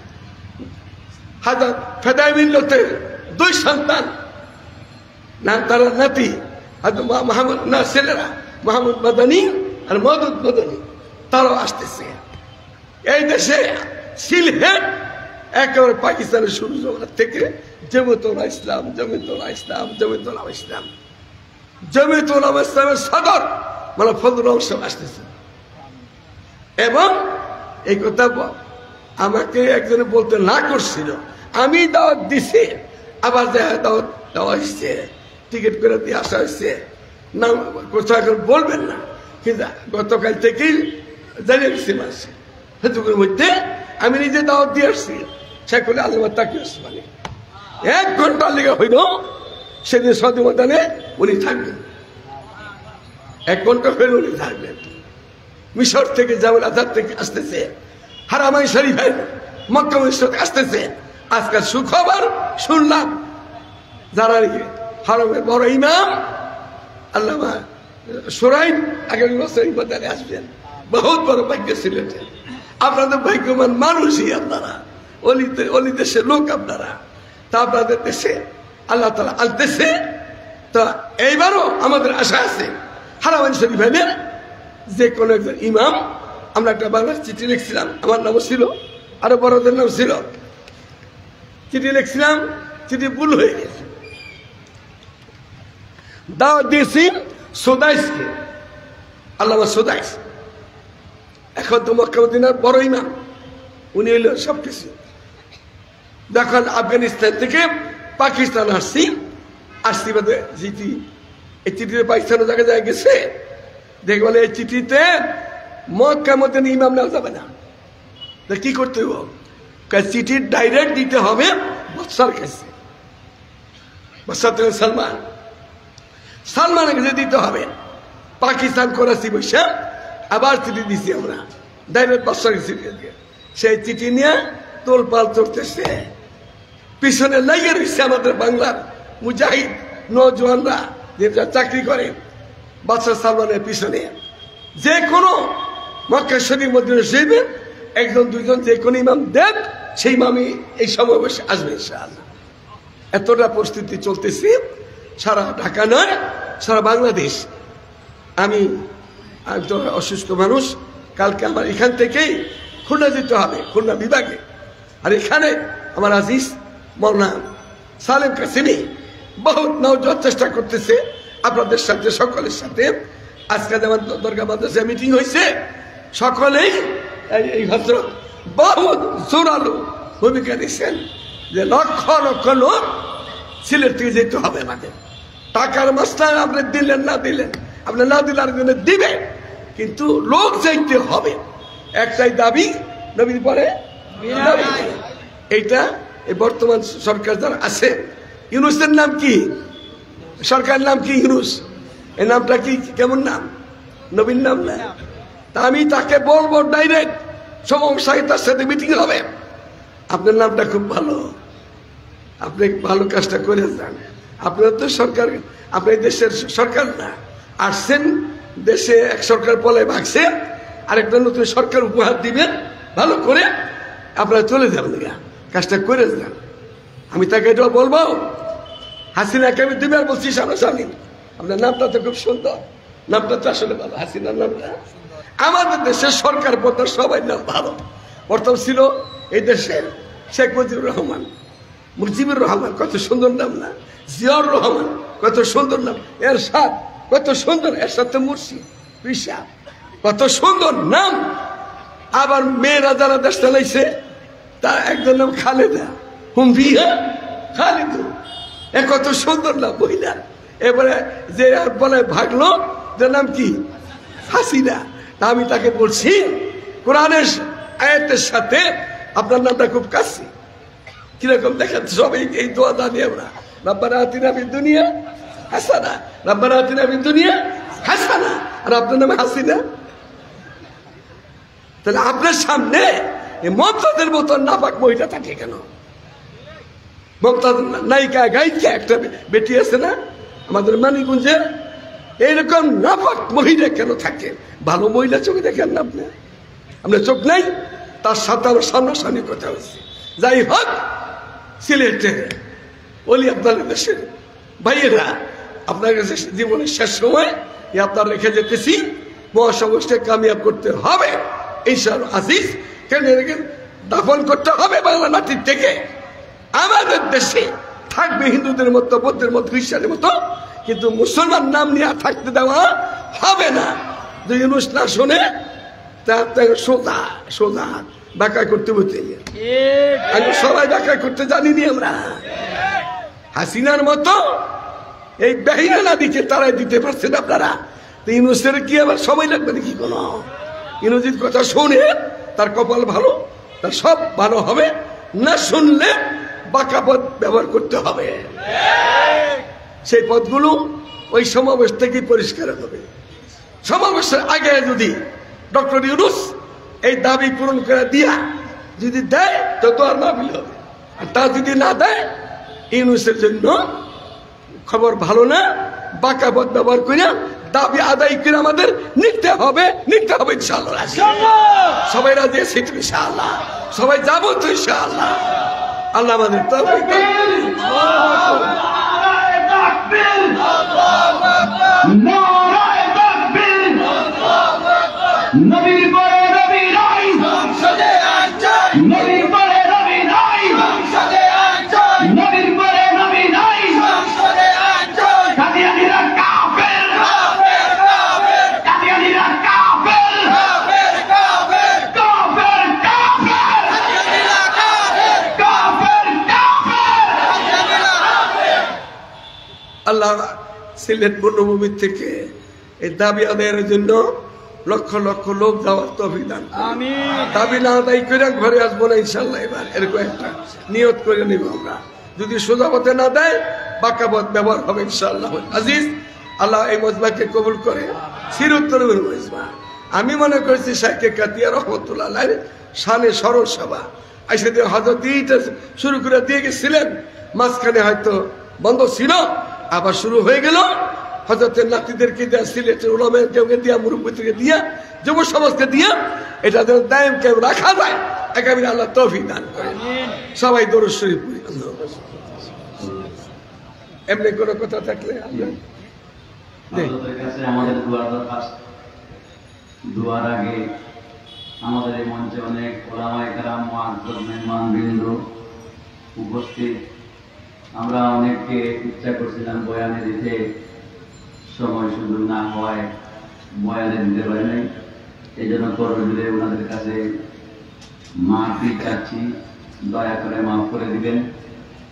হাজার ফেদায় মিল্লতের 2 সন্তান, না তারা নাতি মাহমুদ না ছেলেরা, মাহমুদ মাদানী আর মদুদ মাদানী, তারাও আসতেছে। এই দেশে সিলহেট একেবারে পাকিস্তানের শুরু থেকে জমিয়তুল ইসলাম, জমিয়তুল ইসলাম, জমিয়তুল ইসলাম, জমিয়তুল ইসলামের সদর মানে ফজলুল ইসলাম আসতেছে। এবং এই কথা আমাকে একজনে বলতে না করছিল, আমি দাওয়াত দিছি, আবার দাওয়াত দেওয়া হয়েছে, টিকিট করে দিয়ে আসা হয়েছে, না কোথাও এখন বলবেন না, কিন্তু গতকাল থেকেই জানিয়ে গেছি মাসে ফেসবুকের মধ্যে আমি নিজে দাওয়াত দিয়ে আসছি। শেখুল আলম তাকি ওসমানী 1 ঘন্টার লেগে হইল, সেদিন সদর ময়দানে উনি থাকবেন, 1 ঘন্টা হইল উনি থাকবেন। মিশর থেকে জামাল আজাদ থেকে আসতেছে, হারামাই শরীফের মক্কা মসজিদ আসতেছে। আজকাল সুখবর শুনলাম, যারা হারামের বড় ইমাম আল্লামা সুরাইন আগামী বছর ইমাদারে আসবেন। বহুত বড় ভাগ্য সিলেটে, আপনাদের ভাগ্যবান মানুষই আপনারা, অলি দেশের লোক আপনারা। তা আপনাদের দেশে আল্লাহ তাআলা আনতেছে। তা এইবারও আমাদের আশা আছে হারামাই শরীফের যে কোনো একজন ইমাম। আমরা একটা বাংলার চিঠি লিখছিলাম, আমার নামও ছিল, আরো বড়দের নাম ছিল, চিঠি লিখছিলাম, চিঠি ভুল হয়ে গেছে। দাওয়াত দিয়েছি সুদাইসকে, আল্লামা সুদাইস, এখন তো মক্কা মদিনার বড় ইমাম, উনি হইল সবকিছু। যখন আফগানিস্তান থেকে পাকিস্তান আসছি বাদে চিঠি, এই চিঠিতে পাকিস্তানের জায়গায় গেছে, দেখ বলে এই চিঠিতে মক্কা মদিনা ইমাম নেওয়া যাবে না। কি করতে হবে? চিঠি ডাইরেক্ট দিতে হবে বাদশার কাছে, বাদশাহ সালমান। সালমানকে যে দিতে হবে। পাকিস্তান করাচি বসে আবার চিঠি দিছি আমরা, ডাইরেক্ট বাদশাহকে চিঠি দিয়ে, সেই চিঠি নিয়ে তোলপাল চড়তেছে। পিছনে লাগিয়ে রয়েছে আমাদের বাংলার মুজাহিদ নজওয়ানরা, যেটা চাকরি করে বাদশাহ সালমানের পিছনে। যে কোনো মক্কা শরীফ মদিনা শরীফে একজন দুইজন যে কোনো ইমাম দেন, সেই ইমামই এই সমাবেশে আসবে ইনশাআল্লাহ। এতটা পরিস্থিতি চলতেছে, সারা ঢাকা নয়, সারা বাংলাদেশ। আমি তো অসুস্থ মানুষ, কালকে আমার এখান থেকেই খুলনা যেতে হবে, খুলনা বিভাগে। আর এখানে আমার আজিজ মৌলানা সালেম কাসিমি বহুত নওজোয়ান চেষ্টা করতেছে আপনাদের সাথে, সকলের সাথে। আজকে যেমন দরগা মাদ্রাসা মিটিং হয়েছে, সকলেই এই হজরত বহুত জোরালো ভূমিকা দিচ্ছেন যে লক্ষ লক্ষ লোক সিলেট থেকে যেতে হবে আমাদের। টাকার মাস্টার আপনি দিলেন না দিলেন, আপনি না দিলে আরেকজনে দিবে, কিন্তু লোক যাইতে হবে। একটাই দাবি, নবীর পরে এইটা এই বর্তমান সরকার যারা আছে, ইউনুসের নাম কি, সরকারের নাম কি ইউনুস, এই নামটা কি কেমন নাম, নবীর নাম না? তা আমি তাকে বলবো ডাইরেক্ট, সমস্যায় তার সাথে মিটিং হবে, আপনার নামটা খুব ভালো, আপনি ভালো কাজটা করে যান। আপনার তো সরকার, আপনার দেশের সরকার না, আসছেন দেশে এক সরকার পলে ভাগছে, আরেকটা নতুন সরকার উপহার দিবেন, ভালো করে আপনারা চলে যাবেন, কাজটা করে যান। আমি তাকে এটাও বলবো, হাসিনাকে আমি দুবার বলছি সামনাসামনি, আপনার নামটা তো খুব সুন্দর, নামটা তো আসলে ভালো, হাসিনার নামটা। আমাদের দেশের সরকার প্রধান সবাই নাম ভালো। প্রথম ছিল এই দেশের শেখ মুজিবুর রহমান, মুজিবুর রহমান কত সুন্দর নাম না, জিয়াউর রহমান কত সুন্দর নাম, এরশাদ কত সুন্দর, এরশাদ তো মুর্শিদ পিসা, কত সুন্দর নাম। আবার মেয়েরা যারা দেশ চালাইছে, তার একজন নাম খালেদা, হুমভিয়া খালিদু, এ কত সুন্দর নাম বইলার। এবারে যে বলে ভাগলো, যার নাম কি হাসিনা। আমি তাকে বলছি কোরআনের আয়াতের সাথে আপনার নামটা খুব কাছে, কিরকম দেখেন সবাই এই দোয়া জানি আমরা, রাব্বানা আতিনা ফিদ দুনিয়া হাসানা, রাব্বানা আতিনা ফিদ দুনিয়া হাসানা, আর আপনার নাম হাসিনা। তাহলে আপনার সামনে এই মমতাজের মতো নাপাক মহিলা থাকে কেন? মমতাজ নায়িকা গায়িকা একটা বেটি আছে না আমাদের মানিকগঞ্জে, এইরকম নাপাক মহিলা কেন থাকে? ভালো মহিলা চোখে দেখেন না আপনি? আপনার চোখ নাই? তার সাথে আমার সামনাসামনি কথা হচ্ছে। যাই হোক, সিলেটে ওলি আব্দুল্লাহ দেশের ভাইয়েরা, আপনার কাছে জীবনের শেষ সময় আপনার রেখে যেতেছি, মহাসমাজকে কামিয়াব করতে হবে ইনশাআল্লাহ আজিজ। কেন দাফন করতে হবে বাংলা মাটির থেকে। আমাদের দেশে থাকবে হিন্দুদের মতো, বৌদ্ধের মতো, খ্রিস্টানের মতো, কিন্তু মুসলমান নাম নিয়ে থাকতে দেওয়া হবে না। যদি ইউনুস না শোনে, তার সোজা সোজা ব্যাখ্যা করতে বলতে, আমি সবাই ব্যাখ্যা করতে জানিনি আমরা। হাসিনার মতো এই বেহিনা নাদিকে তারাই দিতে পারছেন আপনারা, তো ইউনুসের কি আবার সময় লাগবে নাকি? কোনো ইউনুসের কথা শুনে তার কপাল ভালো, তার সব ভালো হবে, না শুনলে বাঁকা পথ ব্যবহার করতে হবে। সেই পথগুলো ওই সমাবেশ থেকেই পরিষ্কার হবে। সমাবেশের আগে যদি ডক্টর ইউনুস এই দাবি পূরণ করে দিয়া যদি দেয়, তত আর মাহফিল হবে। আর তা যদি না দেয়, ইউনুসের জন্য খবর ভালো না, বাঁকা পথ ব্যবহার করে দাবি আদায় করে আমাদের নিতে হবে ইনশাআল্লাহ। সবাই রাজি আছি তো ইনশাআল্লাহ, সবাই যাবো তো ইনশাআল্লাহ। আল্লাহ আমাদের তৌফিক দান। নবীর পরে নবী নাই, নবীর পরে নবী নাই, নবীর পরে নবী নাই, কাদিয়ানীরা কাফের, কাদিয়ানীরা কাফের, কাফের কাফের, কাফের কাফের। আল্লাহ সিলেট বনভূমি থেকে এই দাবি আদায়ের জন্য লক্ষ লক্ষ লোক যাওয়ার তৌফিক দান করুন। দাবি না আদায় করে ঘরে আসবো না ইনশাআল্লাহ। এবার এরকম একটা নিয়ত করে নিব আমরা। যদি সোজা পথে না দেয়, বাঁকা পথ ব্যবহার হবে ইনশাআল্লাহ আজিজ। আল্লাহ এই মজমাকে কবুল করে চিরুত্তরের মজমা। আমি মনে করছি শাইখে কাতিয়া রহমতুল্লাহ আলাইহির শানে সরল সভা আইসে দিয়ে হজরত শুরু করে দিয়ে গেছিলেন, মাঝখানে হয়তো বন্ধ ছিল, আবার শুরু হয়ে গেল। হজরতের নাতিদেরকে দেওয়া, সিলেটের ওলামাকে দিয়া, মুরব্বীদেরকে দিয়া, যুব সমাজকে দিয়া, এটা যেন দায়েম কেউ রাখা যায়, আগামী আল্লাহ তৌফিক দান করেন। সবাই দরুদ শরীফ পড়ি। এমনি কোনো কথা থাকলে আমাদের দুয়ার আগে আমাদের এই মঞ্চে অনেক ওলামায়ে কেরাম, মুআজ্জাজ, মেহমানবৃন্দ উপস্থিত। আমরা অনেককে ইচ্ছা করছিলাম বয়ানে দিতে, সময় সুযোগ না হয় বয়ানে দিতে পারে নাই। এই জন্য করজোড়ে ওনাদের কাছে মাফি চাচ্ছি, দয়া করে মাফ করে দিবেন।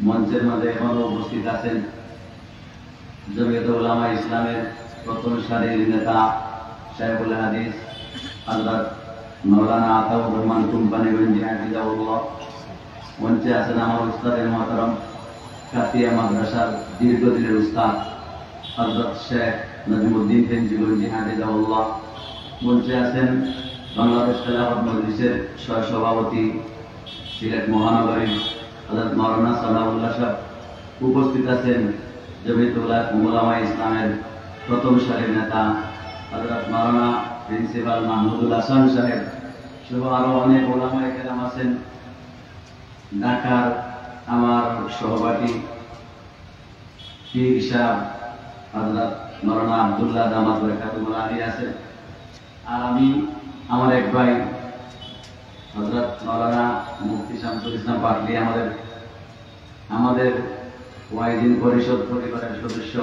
মঞ্চের মাঝে এখনো উপস্থিত আছেন জমিয়তে উলামা ইসলামের প্রথম সারির নেতা শাইখুল হাদিস হযরত মাওলানা আতাউর রহমান কোম্পানিগঞ্জ হাফিজাহুল্লাহ। মঞ্চে আছেন আমার উস্তাদের মহতরম কাতিয়া মাদ্রাসার দীর্ঘদিনের উস্তাদ হযরত শেখ নাজিমুদ্দিন ফেঞ্জিগঞ্জ হাফিজাহুল্লাহ। মঞ্চে আছেন বাংলাদেশ খেলাফত মজলিসের সহসভাপতি সিলেট মহানগরীর হযরত মাওলানা সালাউল্লাহ সাহেব। উপস্থিত আছেন জমিয়তে উলামা ইসলামের প্রথম সারির নেতা হযরত মাওলানা প্রিন্সিপাল মাহমুদুল হাসান সাহেব সহ আরো অনেক ওলামায়ে কেরাম আছেন। ঢাকার আমার সহপাঠী পীর সাহেব হযরত মাওলানা আব্দুল্লাহ দামাত বরকাতুল্লাহ আলী আছেন। আর আমি আমার এক ভাই হযরত মাওলানা মুফতি শামসুল ইসলাম পাটলি, আমাদের ওয়াইদিন পরিষদ পরিবারের সদস্য।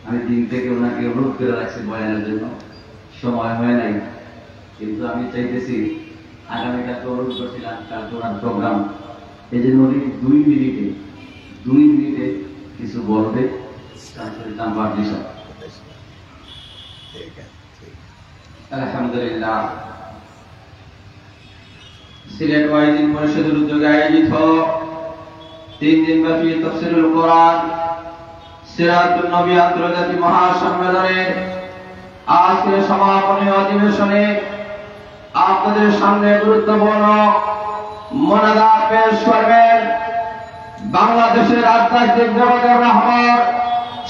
আমি দিন থেকে ওনাকে অনুরোধ করে রাখছি বয়ানের জন্য, সময় হয় নাই, কিন্তু আমি চাইতেছি আগামীকালকে অনুরোধ করছিলাম, কালকে ওনার প্রোগ্রাম, এই জন্য উনি 2 মিনিটে কিছু বলবে। শামসুল ইসলাম পাটলি সাহেব। আলহামদুলিল্লাহ, সিলেট ওয়াইদিন পরিষদের উদ্যোগে আয়োজিত 3 দিনব্যাপী তাফসীরুল কোরআন সিরাতুন নবী আন্তর্জাতিক মহাসম্মেলনের আজকের সমাপনী অধিবেশনে আপনাদের সামনে গুরুত্বপূর্ণ মোনাজাত পেশ করবেন বাংলাদেশের রাজনৈতিক জগতের রহমত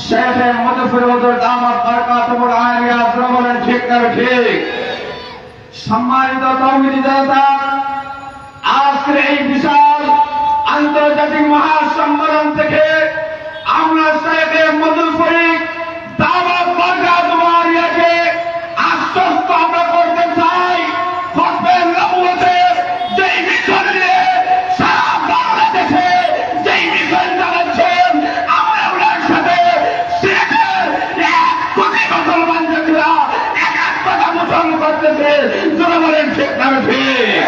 শেখ মুজফর হুজুর দামাত বরকাতুহুল আলিয়া। বলেন ঠিক না ঠিক? সম্মানিত তাওহীদি জনতা, আজকের এই বিশাল আন্তর্জাতিক মহাসম্মেলন থেকে আমরা শেখ মুজফর দামাত বরকাতুহুল আলিয়াকে আশ্বস্ত আমরা করতে চাই, খতবে নবুয়তের যেই মিশন নিয়ে সারা বাংলাদেশে যেই মিশন চালাচ্ছেন, আমরা ওনার সাথে শেখের 1 কোটি মুসলমান যোদ্ধারা একাত্মতা পোষণ করতেছে। যারা বলেন ঠিক না ঠিক?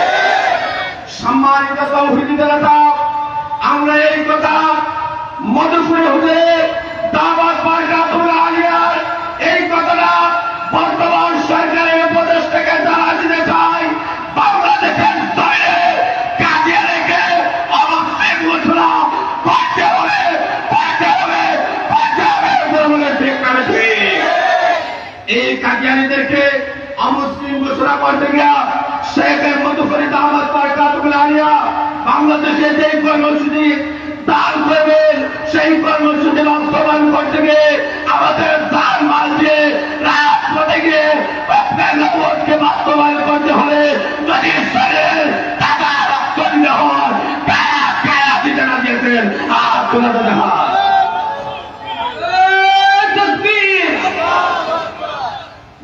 সম্মানিত তাওহীদি জনতা, আমরা এই কথা মুজফর হুজুর দামাত বরকাতুহুল আলিয়ার এই কথাটা বর্তমান সরকারের উপদেষ্টাকে জানা দিতে চাই। বাংলাদেশের জমিনে কাদিয়ানীকে অবশ্যই ঘোষণা করতে হবে, ঠিক না ঠিক? এই কাদিয়ানীদেরকে অমুসলিম ঘোষণা করতে গিয়া শেখ মুজফর দামাত বরকাতুহুল আলিয়া বাংলাদেশে যে কর্মসূচি দান করবেন, সেই কর্মসূচি বাস্তবায়ন করতে গিয়ে আমাদের দান মাল দিয়ে রাজপথে গিয়ে নবুয়তকে বাস্তবায়ন করতে হবে। যদি শরীরের টাকা রক্ত দিতে হয়, কায়া দিতে না দিয়েছেন আর তোলা দিতে হয়।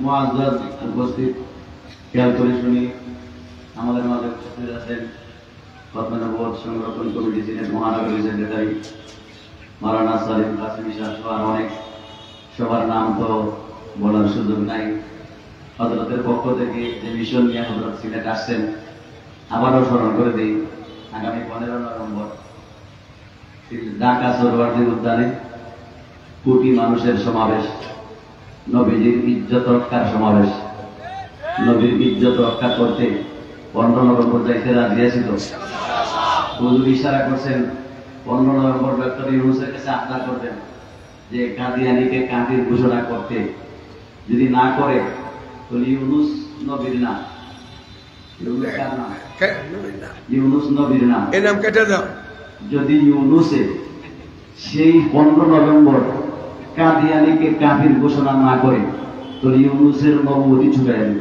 মুআজ্জাজ উপস্থিত, খেয়াল করে শুনি আমাদের মাঝে উপস্থিত আছেন খতমে নবুয়ত সংরক্ষণ কমিটি সিলেট মহানগরী সেক্রেটারি মাওলানা সালিম কাসেমি সাহেব সহ অনেক, সবার নাম তো বলার সুযোগ নাই। হযরতের পক্ষ থেকে যে মিশন নিয়ে হযরত সিলেট আসছেন, আবারও স্মরণ করে দিই, আগামী 15 নভেম্বর ঢাকা সরোয়ার্দী উদ্যানে কোটি মানুষের সমাবেশ, নবীজির ইজ্জত রক্ষার সমাবেশ। নবীর ইজ্জত রক্ষা করতে 15 নভেম্বর যাইতে রাজি ছিল। হুজুর ইশারা করছেন 15 নভেম্বর ডক্টর ইউনূসের কাছে আবদার করবেন, যে কাদিয়ানীকে কাদির ঘোষণা করতে, যদি না করে তাহলে ইউনুস নবীর না, ইউনুস নবীর না, এই নাম কেটে দাও। যদি ইউনুসে সেই 15 নভেম্বর কাদিয়ানীকে কাফির ঘোষণা না করে তাহলে ইউনুসের নবুয়তি ছুটে যাবে।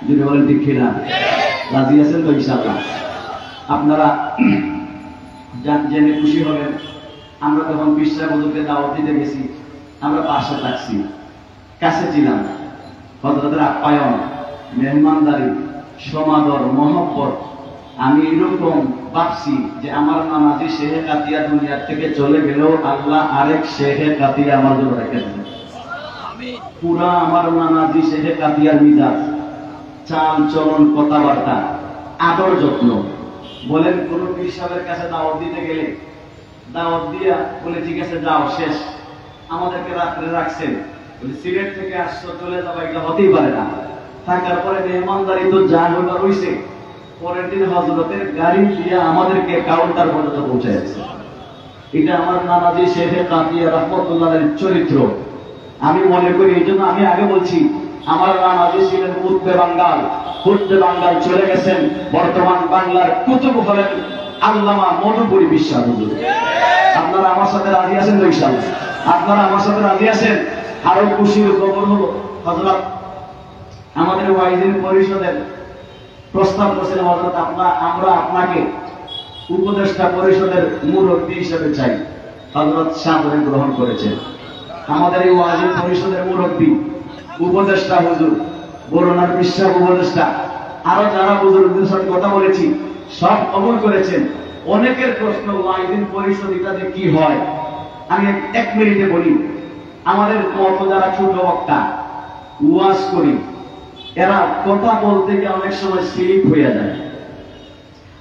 যদি বলেন ঠিক কিনা, রাজি আছেন তো ইনশাআল্লাহ? আপনারা জেনে খুশি হবেন, আমরা যখন বিশ্বাস হুজুরকে দাওয়াত দিতে গেছি, আমরা পাশে থাকছি, কাছে ছিলাম। হযরতের আপ্যায়ন, মেহমানদারি, সমাদর, মহব্বত, আমি এরকম ভাবছি যে আমার নানাজি শেহে কাতিয়া দুনিয়ার থেকে চলে গেলেও আল্লাহ আরেক শেহে কাতিয়া আমার জন্য রেখে দেন। পুরা আমার নানাজি শেহে কাতিয়ার মিজাজ, চাল চলন, কথাবার্তা, আদর যত্ন। বলেন কোন পীর সাহেবের কাছে দাওয়াত দিতে গেলে, দাওয়াত দিয়া বলে ঠিক আছে যাও, শেষ, আমাদেরকে রাত্রে রাখছেন, বলে সিলেট থেকে আসছো চলে যাবো, এটা হতেই পারে না। থাকার পরে মেহমানদারি তো যা হইবার হইছে, পরের দিন হযরতের গাড়ি দিয়ে আমাদেরকে কাউন্টার পর্যন্ত পৌঁছাইছে। এটা আমার নানাজি শেহে কাতিয়া রাহমাতুল্লাহর চরিত্র। আমি মনে করি, এই জন্য আমি আগে বলছি, আমার নানাজি ছিলেন উত্তর বাঙ্গাল, উত্তর বাঙ্গাল চলে গেছেন, বর্তমান বাংলার কুতুব হলেন আল্লামা মধুপুরী বিশ্বাস হুজুর। আপনারা আমার সাথে রাজি আছেন তো ইনশাআল্লাহ? আপনারা আমার সাথে রাজি আছেন? আরো খুশির খবর হলো, হযরত আমাদের ওয়াইজিন পরিষদের প্রস্তাব করেছেন, হযরত আমরা আপনাকে উপদেষ্টা পরিষদের মুরব্বী হিসেবে চাই। হযরত সাদরে গ্রহণ করেছেন। আমাদের এই ওয়াইজিন পরিষদের মুরব্বী, উপদেষ্টা হুজুর, বরুণার বিশ্বাস উপদেষ্টা, আরো যারা হুজুরদের সাথে কথা বলেছি সব কবুল করেছেন। অনেকের প্রশ্ন, ওয়াইজিন পরিষদ এটাতে কি হয়? আমি 1 মিনিটে বলি। আমাদের মতো যারা ছোট বক্তা ওয়াজ করি, এরা কথা বলতে গিয়ে অনেক সময় স্লিপ হয়ে যায়,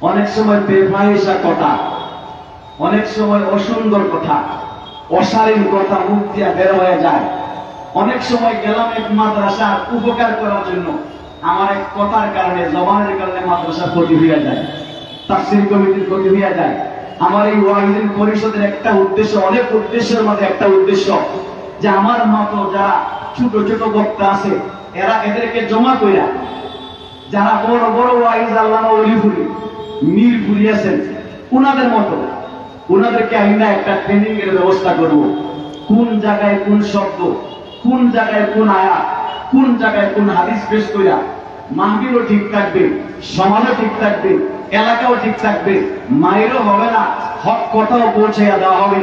অনেক সময় বেফাহিশা কথা, অনেক সময় অসুন্দর কথা, অশালীন কথা মুখ দিয়ে বের হয়ে যায়। অনেক সময় গেলাম এক মাদ্রাসার উপকার করার জন্য, আমার এক কথার কারণে, জবানের কারণে মাদ্রাসার ক্ষতি হয়ে যায়, তাফসীর কমিটির ক্ষতি হয়ে যায়। আমার এই ওয়াইজিন পরিষদের একটা উদ্দেশ্য, অনেক উদ্দেশ্যের মধ্যে একটা উদ্দেশ্য, যে আমার মতো যারা ছোট ছোট বক্তা আছে, এদেরকে জমা কইরা, যারা বড় বড় ওয়াইজ আল্লামা ওলিপুরি, মিরপুরি আছেন, উনাদের মতো উনাদেরকে আইনা একটা ট্রেনিং এর ব্যবস্থা করব। কোন জায়গায় কোন শব্দ, কোন জায়গায় কোন আয়াত, কোন জায়গায় কোন হাদিস পেশ কইরা মাহফিলও ঠিক থাকবে, সমাজও ঠিক থাকবে, এলাকাও ঠিক থাকবে, মায়েরও হবে না, হক কথাও পৌঁছাইয়া দেওয়া হবে,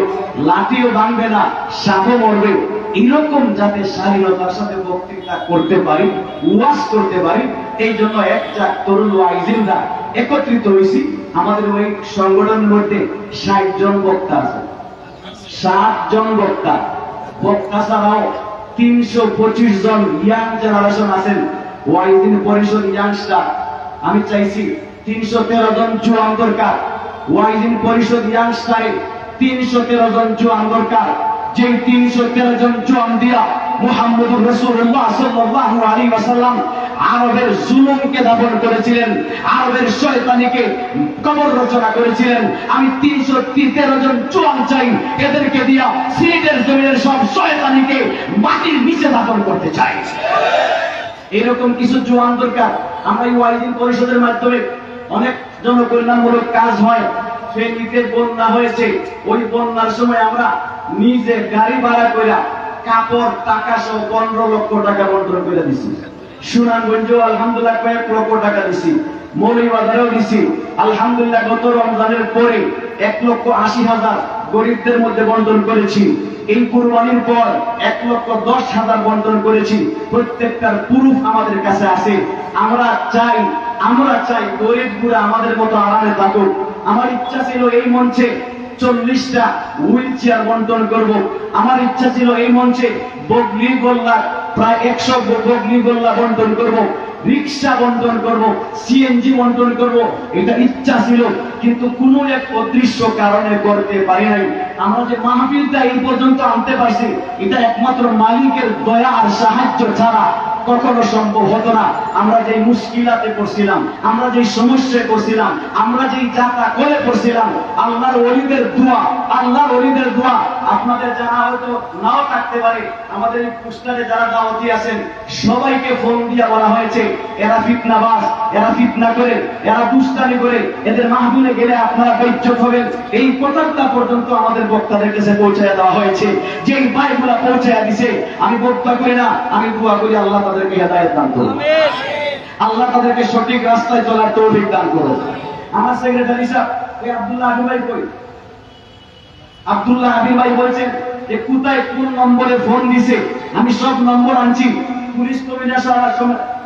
লাঠিও ভাঙবে না, সাপও মরবে। এরকম যাতে স্বাধীনতার সাথে বক্তৃতা করতে পারি, ওয়াজ করতে পারি, এই জন্য একটা তরুণ ওয়াইজিনরা একত্রিত হয়েছি। আমাদের ওই সংগঠনের মধ্যে 60 জন বক্তা আছে, 60 জন বক্তা। বক্তা ছাড়াও 325 জন ইয়াং জেনারেশন আছেন, ওয়াইজিন পরিষদ ইয়াংস্টার। আমি চাইছি 313 জন জোয়ান দরকার, ওয়াইজিন পরিষদ ইয়াংস্টারে 313 জন জোয়ান দরকার। যে 313 জন জোয়ান দিয়া মুহাম্মদুর রাসূলুল্লাহ সাল্লাল্লাহু আলাইহি ওয়াসাল্লাম আরবের জুলুমকে দাফন করেছিলেন, আরবের শয়তানিকে কবর রচনা করেছিলেন। আমি 313 জন জোয়ান চাই, এদেরকে দিয়া সিলেটের জমিনের সব শয়তানিকে মাটির নিচে দাফন করতে চাই। এরকম কিছু জোয়ান দরকার। আমরা এই ওয়াইজিন পরিষদের মাধ্যমে অনেক জনকল্যাণমূলক কাজ হয়। ফেনীতে বন্যা হয়েছে, ওই বন্যার সময় আমরা নিজে গাড়ি ভাড়া কইরা কাপড় টাকা সহ 15 লক্ষ টাকা বন্টন করে দিছি। সুনামগঞ্জেও আলহামদুলিল্লাহ কয়েক লক্ষ টাকা দিছি, মৌলভীবাজারেও দিছি। আলহামদুলিল্লাহ গত রমজানের পরে 1,80,000 গরিবদের মধ্যে বন্টন করেছি। এই কুরবানির পর 1,10,000 বন্টন করেছি। প্রত্যেকটার প্রুফ আমাদের কাছে আছে। আমরা চাই গরিবগুলো আমাদের মতো আরামে থাকুক। আমার ইচ্ছা ছিল এই মঞ্চে 40টা হুইল চেয়ার বন্টন করব। আমার ইচ্ছা ছিল এই মঞ্চে বগলি গোল্লা প্রায় 100 বগলি গোল্লা বন্টন করব, রিক্সা বন্টন করব, সিএনজি বন্টন করব। এটা ইচ্ছা ছিল, কিন্তু কোনো এক অদৃশ্য কারণে করতে পারি নাই। আমরা যে মাহফিলটা এই পর্যন্ত আনতে পারছি, এটা একমাত্র মালিকের দয়া আর সাহায্য ছাড়া কখনো সম্ভব হতো না। আমরা যেই মুশকিলাতে পড়ছিলাম, আমরা যেই সমস্যায় পড়ছিলাম, আমরা যেই যাত্রা করে পড়ছিলাম, আল্লাহর ওলিদের দোয়া, আল্লাহর ওলিদের দোয়া আপনাদের জানা হয়তো নাও থাকতে পারে। আমাদের এই পোস্টারে যারা দাওয়াতি আছেন সবাইকে ফোন দিয়ে বলা হয়েছে এরা ফিতনাবাজ, এরা ফিতনা করে, এরা দুষ্টানি করে, এদের মাহফিলে গেলে আপনারা বেইজ্জত হবেন। এই কথাটা পর্যন্ত আমাদের বক্তাদের কাছে পৌঁছায় দেওয়া হয়েছে। যেই ভাইগুলা পৌঁছায় দিছে, আমি বক্তা করি না, আমি দোয়া করি আল্লাহ তাদেরকে হেদায়েত দান করুন, আল্লাহ তাদেরকে সঠিক রাস্তায় চলার তৌফিক দান করুন। আমার সেক্রেটারি সাহেব ওই আব্দুল্লাহ হাবিব ভাই কই? আব্দুল্লাহ হাবিব ভাই বলছেন যে কোথায় কোন নম্বরে ফোন দিছে, আমি সব নম্বর আনছি।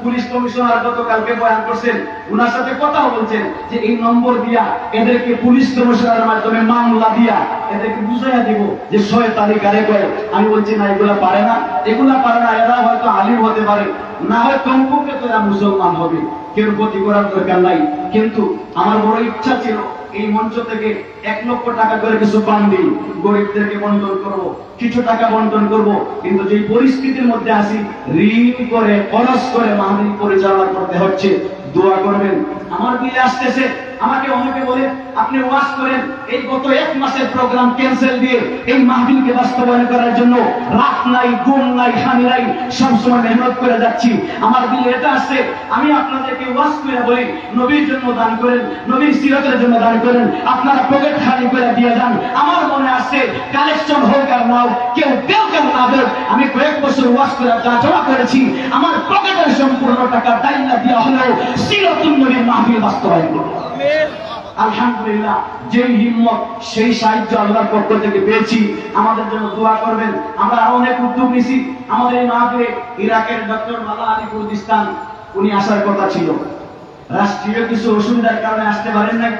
পুলিশ কমিশনার গতকালকে বয়ান করছেন, ওনার সাথে কথা বলছেন যে এই নম্বর দিয়া এদেরকে পুলিশ কমিশনারের মাধ্যমে মামলা দিয়া এদেরকে বুঝাইয়া দিব যে 6 তারিখ আরে কয়। আমি বলছি না, এগুলা পারে না, এগুলা পারে না। এরা হয়তো আলিম হতে পারে, না হয় কমপক্ষে তো এরা মুসলমান হবে, কেউ ক্ষতি করার দরকার নাই। কিন্তু আমার বড় ইচ্ছা ছিল এই মঞ্চ থেকে 1 লক্ষ টাকা করে কিছু বান্দি গরিবদেরকে বন্টন করব, কিছু টাকা বন্টন করব। কিন্তু যে পরিস্থিতির মধ্যে আছি, ঋণ করে খরচ করে মাহফিল পরিচালনা করতে হচ্ছে। দোয়া করবেন। আমার বিলে আসতেছে, আমাকে অনেকে বলে আপনি ওয়াজ করেন, এই গত 1 মাসের প্রোগ্রাম ক্যান্সেল দিয়ে এই মাহফিলকে বাস্তবায়ন করার জন্য রাত নাই, ঘুম নাই, খানি নাই, সবসময় মেহনত করে যাচ্ছি। আমার বিলে এটা আসছে, আমি আপনাদেরকে ওয়াজ করে বলি নবীর জন্য দান করেন, নবীর সিরাতের জন্য দান করেন, আপনারা পকেট খালি করে দিয়ে যান। আমার মনে আসছে কালেকশন হোক আর নাও, কেউ দেও কেউ না দেও, আমি কয়েক বছর ওয়াজ করে যা জমা করেছি, আমার পকেটের সম্পূর্ণ টাকা দাইনা দেওয়া হলেও সিরাতুন নবীর মাহফিল বাস্তবায়ন করব। আলহামদুলিল্লাহ, যেই হিম্মত সেই সাহায্য আল্লাহর পক্ষ থেকে পেয়েছি। আমাদের জন্য দোয়া করবেন। আমরা আরো অনেক উদ্যোগ নিছি। আমাদের এই মাহফিলে ইরাকের ডক্টর মালা আলী কুর্দিস্তান উনি আসার কথা ছিল, রাষ্ট্রীয় কিছু অসুবিধার কারণে আসতে পারেন নাই।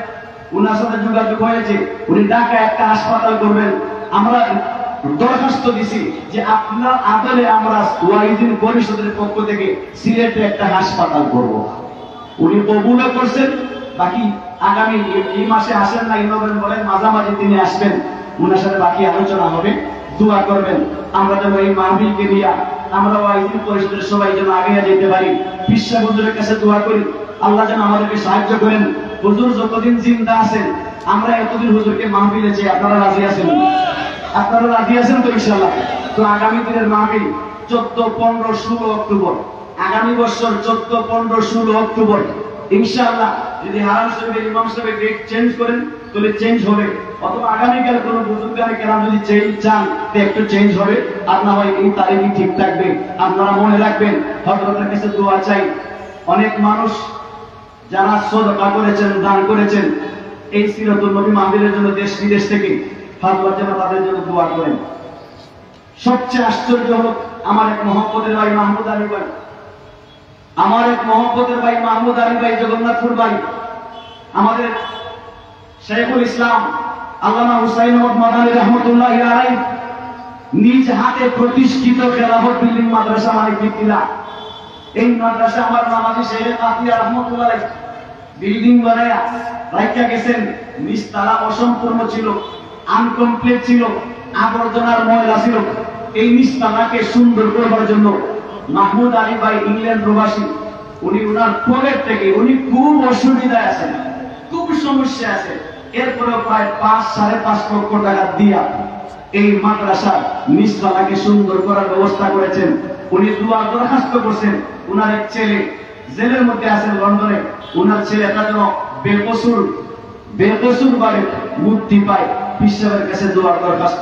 উনার সাথে যোগাযোগ হয়েছে, উনি ঢাকায় একটা হাসপাতাল করবেন। আমরা দরখাস্ত দিছি যে আপনার আদলে আমরা ওয়াইজিন পরিষদের পক্ষ থেকে সিলেটে একটা হাসপাতাল করব। উনি কবুলও করছেন। বাকি আগামী এই মাসে আসেন না, এই নভেম্বরের মাঝামাঝি তিনি আসবেন, উনার সাথে বাকি আলোচনা হবে। দোয়া করবেন আমরা যেন এই মাহফিলকে নিয়ে আমরা ওয়াইজিন পরিষদের সবাই যেন আগে যেতে পারি। বিশ্বা হুজুরের কাছে দোয়া করি আল্লাহ যেন আমাদেরকে সাহায্য করেন। হুজুর যতদিন জিন্দা আছেন, আমরা এতদিন হুজুরকে মাহফিলে চাই। আপনারা রাজি আছেন? আপনারা রাজি আছেন তো ইনশাআল্লাহ? তো আগামী দিনের মাহফিল 14, 15, 16 অক্টোবর, আগামী বছর 14, 15, 16 অক্টোবর ইনশাআল্লাহ। যদি হারাম শরীফের ইমাম সাহেব ডেট চেঞ্জ করেন তাহলে চেঞ্জ হবে, অথবা আগামীকাল কোনো বুজুর্গানে কেরাম যদি চেঞ্জ চান তো একটু চেঞ্জ হবে, আর না হয় এই তারিখই ঠিক থাকবে। আপনারা মনে রাখবেন, হযরতের কাছে দোয়া চাই। অনেক মানুষ যারা সদকা করেছেন, দান করেছেন এই সিরাতুন নবী মাহফিলের জন্য দেশ বিদেশ থেকে, হযরত যেন তাদের জন্য দোয়া করেন। সবচেয়ে আশ্চর্য হলো আমার এক মহব্বতের ভাই মাহমুদ আলী ভাই, আমার এক মহব্বতের ভাই মাহমুদ আলী ভাই জগন্নাথপুর ভাই, আমাদের শাইখুল ইসলাম আল্লামা হুসাইন আহমদ মাদানী রাহমাতুল্লাহি আলাইহি নিজ হাতে প্রতিষ্ঠিত খেলাফত বিল্ডিং মাদ্রাসা মালিক বিল্লা। এই মাদ্রাসা আমার নামাজি শেখ আতিয়া রাহমাতুল্লাহ আলাইহি বিল্ডিং বানায়া রাইখা গেছেন। নিচতলা অসম্পূর্ণ ছিল, আনকমপ্লিট ছিল, আবর্জনার ময়লা ছিল। এই নিচতলাকে সুন্দর করবার জন্য মাহমুদ আলী ভাই ইংল্যান্ড প্রবাসী, উনি ওনার পকেট থেকে, উনি খুব অসুবিধায় আছেন, খুব সমস্যা আছে, এরপরে প্রায় 5-5.5 লক্ষ টাকা দিয়া এই মাদ্রাসার নিচতলাকে সুন্দর করার ব্যবস্থা করেছেন। উনি দুয়ার দরখাস্ত করছেন। উনার এক ছেলে জেলের মধ্যে আছেন লন্ডনে, উনার ছেলেটা যেন বেকসুর ভাবে মুক্তি পায়, বিশ্বের কাছে দুয়ার দরখাস্ত।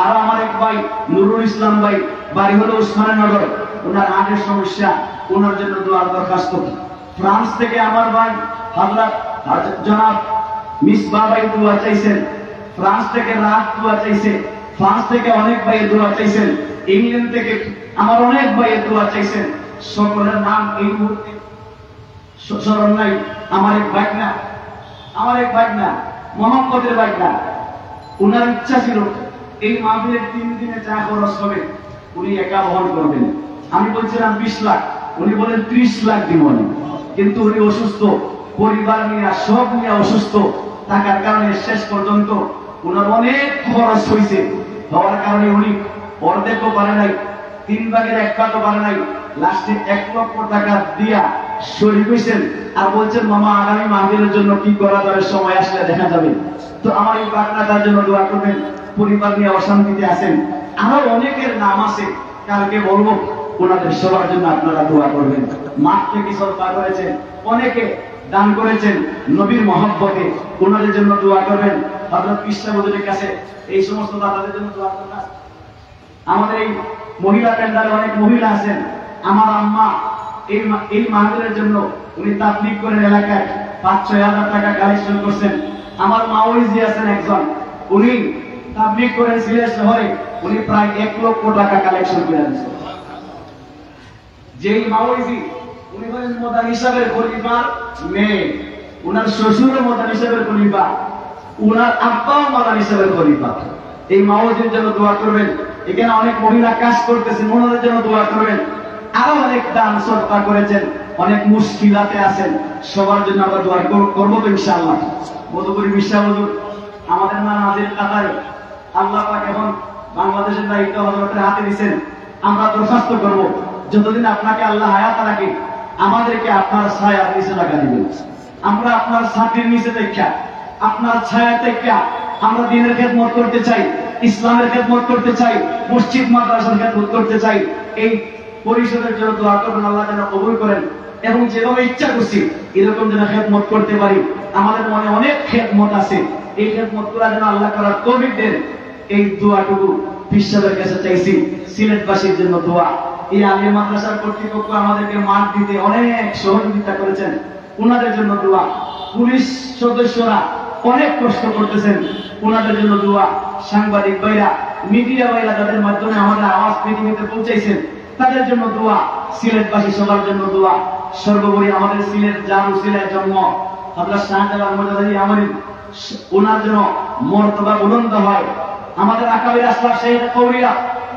আর আমার এক ভাই নুরুল ইসলাম ভাই, বাড়ি হলো উসমানীনগর, ওনার হার্টের সমস্যা, ওনার জন্য দোয়ার দরখাস্ত। ফ্রান্স থেকে আমার ভাই হযরত জনাব মিসবাহ ভাই দোয়া চাইছেন, ফ্রান্স থেকে রাত দোয়া চাইছে, ফ্রান্স থেকে অনেক ভাই দোয়া চাইছেন, ইংল্যান্ড থেকে আমার অনেক ভাই দোয়া চাইছেন। সকলের নাম এই মুহূর্তে স্মরণ নাই। আমার এক ভাই না মোহাম্মদের ভাই না, ওনার ইচ্ছা ছিল এই মাহফিলের 3 দিনে যা খরচ হবে উনি একা বহন করবেন। আমি বলছিলাম 20 লাখ, উনি বলেন 30 লাখ দিবেন। কিন্তু উনি অসুস্থ, পরিবার নিয়ে সব নিয়ে অসুস্থ থাকার কারণে শেষ পর্যন্ত ওনার অনেক খরচ হয়েছে। হওয়ার কারণে উনি অর্ধেকও পারে নাই, 3 ভাগের 1 ভাগও পারে নাই। লাস্টে 1 লক্ষ টাকা দিয়া শরীক হয়েছেন আর বলছেন মামা আগামী মাহফিলের জন্য কি করা যাবে সময় আসলে দেখা যাবে। তো আমার এই পাটনাটার জন্য দোয়া করবেন, পরিবার নিয়ে অশান্তিতে আছেন, আরো অনেকের নাম আছে কালকে বলবো, ওনাদের সবার জন্য আপনারা দোয়া করবেন। মাঠ থেকে সরকার করেছেন, অনেকে দান করেছেন নবীর মহব্বতে, ওনাদের জন্য দোয়া করবেন। হযরত কৃষ্ণ হুজুরের কাছে এই সমস্ত দাদাদের জন্য দোয়া করবেন। আমাদের এই মহিলা প্যান্ডালে অনেক মহিলা আছেন, আমার আম্মা এই মাহফিলের জন্য উনি তাবলীগ করেন, এলাকায় 5-6 হাজার টাকা কালেকশন করছেন। আমার মাওইজি আছেন একজন, উনি তাবলীগ করেন সিলেট শহরে, উনি প্রায় 1 লক্ষ টাকা কালেকশন করে দিয়েছেন। যেই মাওইজি উনি হলেন মদানী সাহেবের খলিফার মেয়ে, উনার শ্বশুরও মদানী সাহেবের খলিফা, উনার আব্বাও মদানী সাহেবের খলিফা। এই মাওইজির জন্য দোয়া করবেন। এখানে অনেক মহিলা কাজ করতেছেন, ওনাদের জন্য দোয়া করবেন। আরো অনেক দান সদকা করেছেন, অনেক মুশকিলাতে আছেন, সবার জন্য আমরা দোয়া করবো তো ইনশাআল্লাহ। মধুপুরী বিশ্বাস হুজুর আমাদের মা নাজির কাতারে, আল্লাহ পাক এখন বাংলাদেশের দায়িত্ব হযরতের হাতে দিয়েছেন। আমরা দরখাস্ত করব যতদিন আপনাকে আল্লাহ হায়াত রাখে আমাদেরকে আপনার ছায়ার নিচে রাখা দিবেন। আমরা আপনার ছাতির নিচে দেখা, আপনার ছায়া দেখা আমরা দ্বীনের খেদমত করতে চাই, ইসলামের খেদমত করতে চাই, মসজিদ মাদ্রাসার খেদমত করতে চাই। এই পরিষদের জন্য দোয়া করবেন, আল্লাহ যেন কবুল করেন এবং যেভাবে ইচ্ছা করছি এরকম যেন খেদমত করতে পারি। আমাদের মনে অনেক খেদমত আছে, এই খেদমত করার জন্য আল্লাহ করার তৌফিক দেন। এই দোয়াটুকু বিশ্বের কাছে চাইছি। সিলেটবাসীর জন্য দোয়া। এই আলিয়া মাদ্রাসার কর্তৃপক্ষ আমাদেরকে মাঠ দিতে অনেক সহযোগিতা করেছেন, ওনাদের জন্য দোয়া। পুলিশ সদস্যরা অনেক কষ্ট করতেছেন, ওনাদের জন্য দোয়া। সাংবাদিক ভাইরা, মিডিয়া ভাইরা যাদের মাধ্যমে আমাদের আওয়াজ পৃথিবীতে পৌঁছাইছেন তাদের জন্য দোয়া। সিলেটবাসী সবার জন্য দোয়া। সর্বোপরি আমাদের সিলেট যার সিলেট জন্ম হযরত শাহজালাল মুজাদ্দিদ আমরি, ওনার জন্য মর্তবা বুলন্দ হয়। আমাদের আকাবির আসলাফ শেখে কৌরিয়া,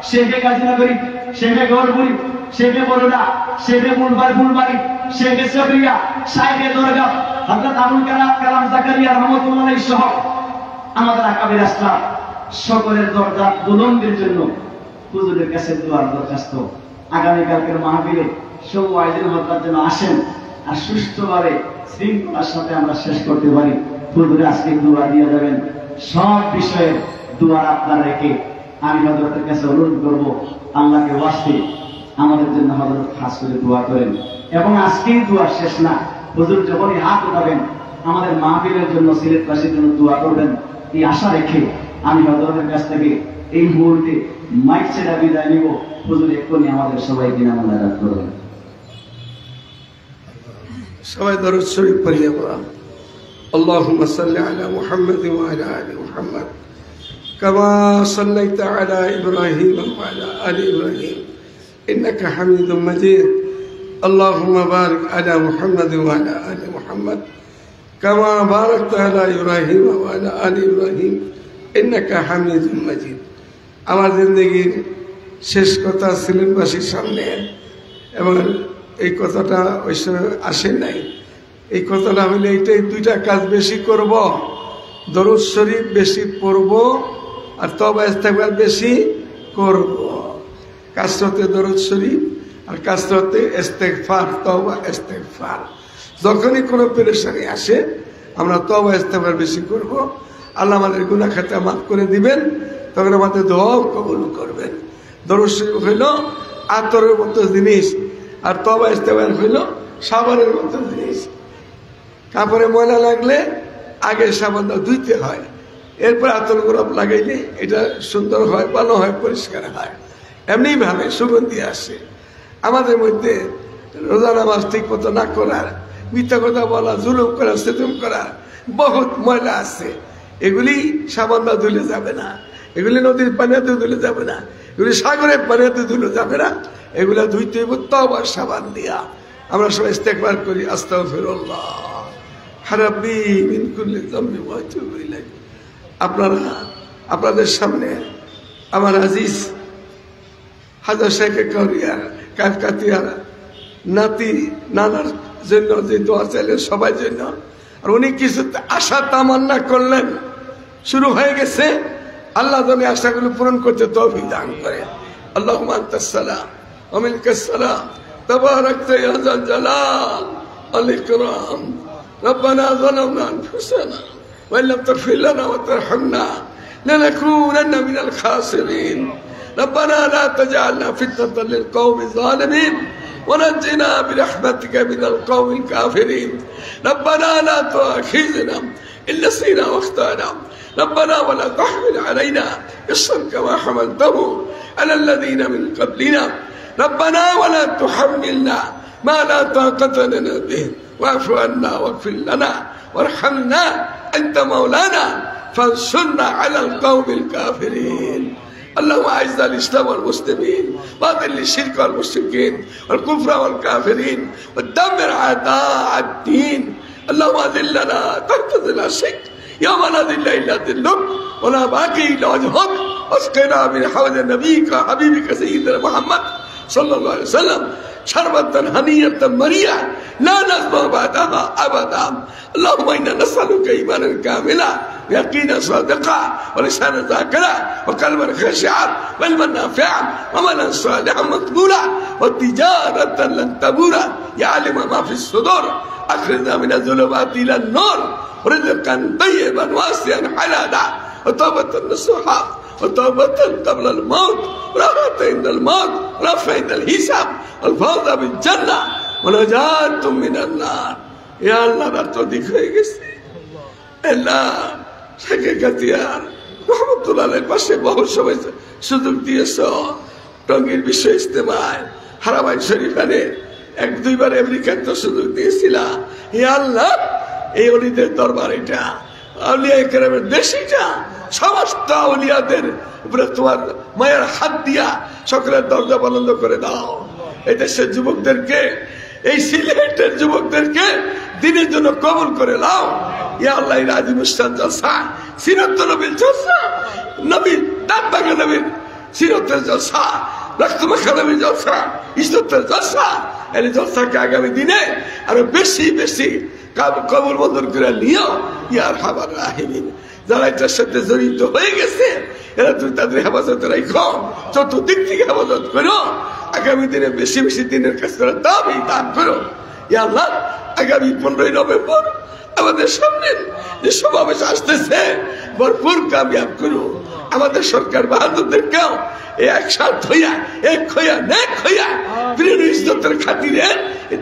শেখে গাজীনগরী, শেখে গৌরপুরি, শেখে বরোডা, শেখে ফুলবাড়ি, শেখে সাবরিয়া, শাইখে দরগাহ, হযরত আবুল কালাম জাকারিয়া রহমাতুল্লাহ আলাইহি সহ আমাদের আকাবির আসলাফ সকলের দরজা বুলন্দের জন্য হুজুরের কাছে দোয়ার দরখাস্ত। আগামীকালকের মাহফিলে সব ওয়াইজের হত্যার জন্য আসেন আর সুষ্ঠুভাবে শৃঙ্খলার সাথে আমরা শেষ করতে পারি। হুজুরে আজকে দোয়া দিয়ে যাবেন। সব বিষয়ে দোয়ার আপনার রেখে আমি হযরতের কাছে অনুরোধ করব, আল্লাহকে ওয়াস্তে আমাদের জন্য হযরত খাস করে দোয়া করেন। এবং আজকেই দোয়া শেষ না, হুজুর যখনই হাত উঠাবেন আমাদের মাহফিলের জন্য, সিলেটবাসীর জন্য দোয়া করবেন, এই আশা রেখে আমি হযরতের কাছ থেকে এই মুহূর্তে মাইক ছেড়ে বিদায় নিব। হুজুর এক্ষুনি আমাদের সবাইকে নামাজ করবেন। সবাই দরুদ শরীফ পড়িয়ে পড়া। اللهم صل على محمد وعلى آل محمد كما صليت على إبراهيم وعلى آل إبراهيم إنك حميد مجيد. اللهم بارك على محمد وعلى آل محمد كما باركت على إبراهيم وعلى آل إبراهيم إنك حميد مجيد. আমার জিন্দগির শেষ কথা সিলেটবাসীর সামনে, এবং এই কথাটা ওই সময় আসে নাই। এই কথাটা হলে এইটাই, 2টা কাজ বেশি করব, দরুদ শরীফ বেশি পড়ব আর তওবা ইস্তেগফার বেশি করব। কাসরতে দরুদ শরীফ আর কাসরতে ইস্তেগফার, তওবা ইস্তেগফার। যখনই কোনো পেরেশানি আসে আমরা তওবা ইস্তেগফার বেশি করব, আল্লাহ আমাদের গুনাহ খাতা মাফ করে দিবেন, তখন আমাদের দোয়াও কবুল করবেন। দরুদ শরীফ হইল আতরের মতো জিনিস, আর তওবা ইস্তেগফার হইল সাবানের মতো জিনিস। কাপড়ে ময়লা লাগলে আগে সাবান ধুইতে হয়, এরপর আতর গোলাপ লাগাইলে এটা সুন্দর হয়, ভালো হয়, পরিষ্কার হয়। এমনি ভাবে সুগন্ধি আসে। আমাদের মধ্যে রোজা নামাজ ঠিক মতো না করার, মিথ্যা কথা বলা, জুলুম করা, সেতুম করা বহুত ময়লা আছে। এগুলি সাবান দা ধুলে যাবে না, এগুলি নদীর পানিতে ধুলে যাবে না, এগুলি সাগরের পানিতে ধুলে যাবে না, এগুলা ধুইতে হইব তওবার সাবান দিয়া। আমরা সবাই ইস্তেগফার করি, আস্তাগফিরুল্লাহ রাব্বি মিন কুল্লি যামবি ওয়া আতুবু ইলাইহি। আপনাদের সামনে আমার আজিজ হাজার শেখে কাউরিয়ার কাফকাতিয়ার নাতি নানার জন্য যে দোয়া চাইলেন সবার জন্য, আর উনি কিছু আশা তামান্না করলেন, শুরু হয়ে গেছে। আল্লাহ যেন আশাগুলো পূরণ করতে তৌফিক দান করে। আল্লাহুম্মা আনতাস সালাম ওয়া মিনকাস সালাম تباركت يا ذا الجلال والإكرام. ربنا ظلمنا أنفسنا وإن لم تغفر لنا وترحمنا لنكونن من الخاسرين. ربنا لا تجعلنا فتنة للقوم الظالمين ونجنا برحمتك من القوم الكافرين. ربنا لا تؤاخذنا إن نسينا واخطأنا. ربنا ولا تحمل علينا إصرا كما حملته على الذين من قبلنا. ربنا ولا تحملنا ما لا طاقة لنا به واعف عنا واغفر لنا وارحمنا أنت مولانا فانصرنا على القوم الكافرين. اللهم أعز الإسلام والمسلمين وأذل الشرك والمشركين والكفر والكافرين ودمر أعداء الدين. اللهم أذلنا تحت ظل الشرك يوم لا ذل إلا ذلك ولا باقي إلا وجهك. واسقنا من حوض نبيك وحبيبك سيدنا محمد صلى الله عليه وسلم شربة هنية مريئة لا نزمع بعدها أبدا. اللهم إنا نسألك إيمانا كاملا ويقينا صادقا ولسانا ذاكرا وقلبا خاشعا وعلما نافعا وعملا صالحا مقبولا وتجارة لن تبورا يا عالم ما في الصدور أخرجنا من الظلمات إلى النور ورزقا طيبا واسعا حلالا وتوبة نصوحا وتوبة قبل الموت ورحمة عند الموت ورفع عند الحساب والفوز بالجنة ونجاة من النار. يا الله রাত দিক হয়ে গেছে। আল্লাহ শেখে গাতিয়ার রহমতুল্লাহের পাশে বহু সময় সুযোগ দিয়েছ টঙ্গীর বিশ্ব ইজতেমায় হারামাইন শরীফানে এক দুইবার আমেরিকার তো সুযোগ দিয়েছিলা। হে আল্লাহ এই অলিদের দরবার এটা আউলিয়া কেরামের দেশ এটা সমস্ত আউলিয়াদের উপরে তোমার মায়ের হাত দিয়া সকলের দরজা বন্ধ করে দাও। এই দেশের যুবকদেরকে এই সিলেটের যুবকদেরকে দিনের জন্য কবুল করে নাও। ইয়া আল্লাহ আজিমুস্তান জলসা সিরাত নবীর জলসা নবী দাঁত ভাঙা নবীর সিরাতের জলসা রক্তমাখা নবীর জলসা ইজ্জতের জলসা এই জলসাকে আগামী দিনে আরো বেশি বেশি কবুল মঞ্জুর করে নিও ইয়া আরহামার রাহিমিন। যারা এটার সাথে জড়িত হয়ে গেছে এরা তুমি তাদের হেফাজতে রাখো, চতুর্দিক থেকে হেফাজত করো। আগামী দিনে বেশি বেশি দিনের কাজ করে দান করো। ইয়া আল্লাহ আগামী 15 নভেম্বর আমাদের সামনে যে সমাবেশ আসতেছে ভরপুর কামিয়াব করো। আমাদের সরকার বাহাদুরদেরকেও একসাথ হইয়া এক হইয়া নেক হইয়া প্রিয় ইজ্জতের খাতিরে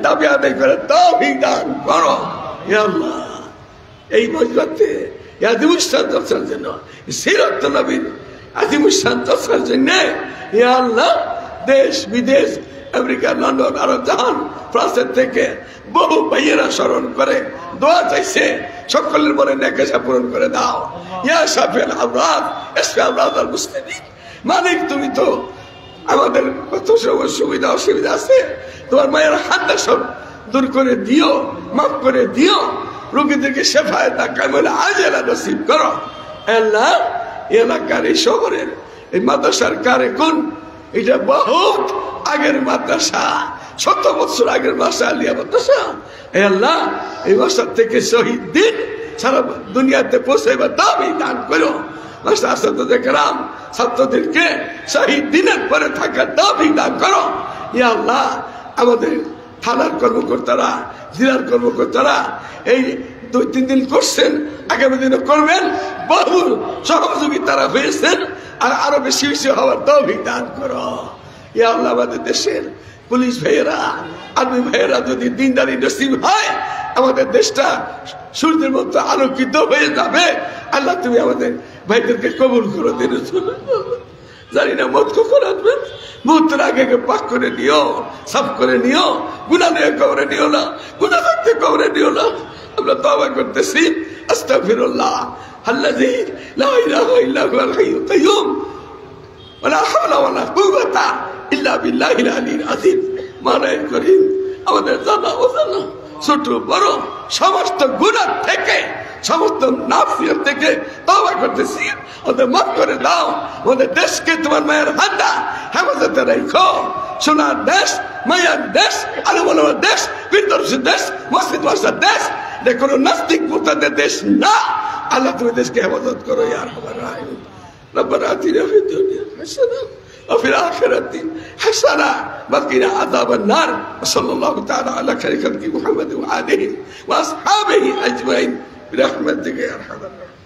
দাবি আদায় করে তৌফিক দান করো। ইয়া আল্লাহ এই মজবাতে আজিমুস্তান জলসার জন্য সিরাত নবীর আজিমুস্তান জলসার জন্য ইয়া আল্লাহ দেশ বিদেশ আমেরিকা লন্ডন আরব জাহান ফ্রান্সের থেকে বহু ভাইয়েরা স্মরণ করে দোয়া চাইছে। সকলের মনে নেকেশা পূরণ করে দাও। ইয়া শাফিল আমরাদ ইসফি আমরাদ আল মুসলিমিন। মালিক তুমি তো আমাদের কত সুবিধা অসুবিধা আছে তোমার মায়ের হাতটা সব দূর করে দিও, মাফ করে দিও। রোগীদেরকে শেফায়েত কামিলা আজেলা নসিব করো। আল্লাহ এলাকার এই শহরের এই মাদ্রাসার কারিকুন এটা বহুত আগের মাদ্রাসা, 100 বছর আগের মাদ্রাসা আলিয়া মাদ্রাসা। আল্লাহ এই মাদ্রাসা থেকে শহীদ দিন সারা দুনিয়াতে পৌঁছাইবার দাবি দান করো। ছাত্রদেরকে শহীদ দিনের পরে থাকার দাবি দান করো। ইয়া আল্লাহ আমাদের থানার কর্মকর্তারা জেলার কর্মকর্তারা এই 2-3 দিন করছেন, আগামী দিনে করবেন। বহু সহযোগী তারা হয়েছেন আর আরো বেশি বেশি হওয়ার তৌফিক দান করো। ইয়া আল্লাহ আমাদের দেশের পুলিশ ভাইয়েরা আর্মি ভাইয়েরা যদি দিনদারি নসিব হয় আমাদের দেশটা সূর্যের মতো আলোকিত হয়ে যাবে। আল্লাহ তুমি আমাদের ভাইদেরকে কবুল করো। দিন জানি না মত কখন আসবেন, মুহূর্তের আগে পাক করে নিও, সাফ করে নিও। গুনাহ নিয়ে কবরে নিও না, গুনাহ করতে কবরে নিও না। আমরা তওবা করতেছি আস্তাগফিরুল্লাহ আল্লাযী লা ইলাহা ইল্লা হুয়াল হাইয়ুল কাইয়্যুম ওয়া লা হাওলা ওয়া লা কুওয়াতা ইল্লা বিল্লাহিল আলিয়্যিল আযীম। মাওলানা করিম আমাদের জানা অজানা ছোট বড় সমস্ত গুনাহ থেকে সমস্ত নাফসিয়ত থেকে তওবা করতেছি, ওদের মাফ করে দাও। ওদের দেশকে তোমার মায়ের হাতটা হেফাজতে রাখো। সোনার দেশ, মায়ের দেশ, আলমার দেশ, বিদ্যার্থীর দেশ, মসজিদ মাসার দেশ, এটা কোনো নাস্তিক মুরতাদের দেশ না। আল্লাহ তুমি দেশকে হেফাজত করো। ইয়া আরহামার রাহিমিন। রব্বানা আতিনা ফিদ দুনিয়া হাসানাহ ওয়া ফিল আখিরাতি হাসানাহ وقنا عذاب النار وصلى الله تعالى على خير خلق محمد وآله وأصحابه أجمعين برحمتك يا أرحم الراحمين.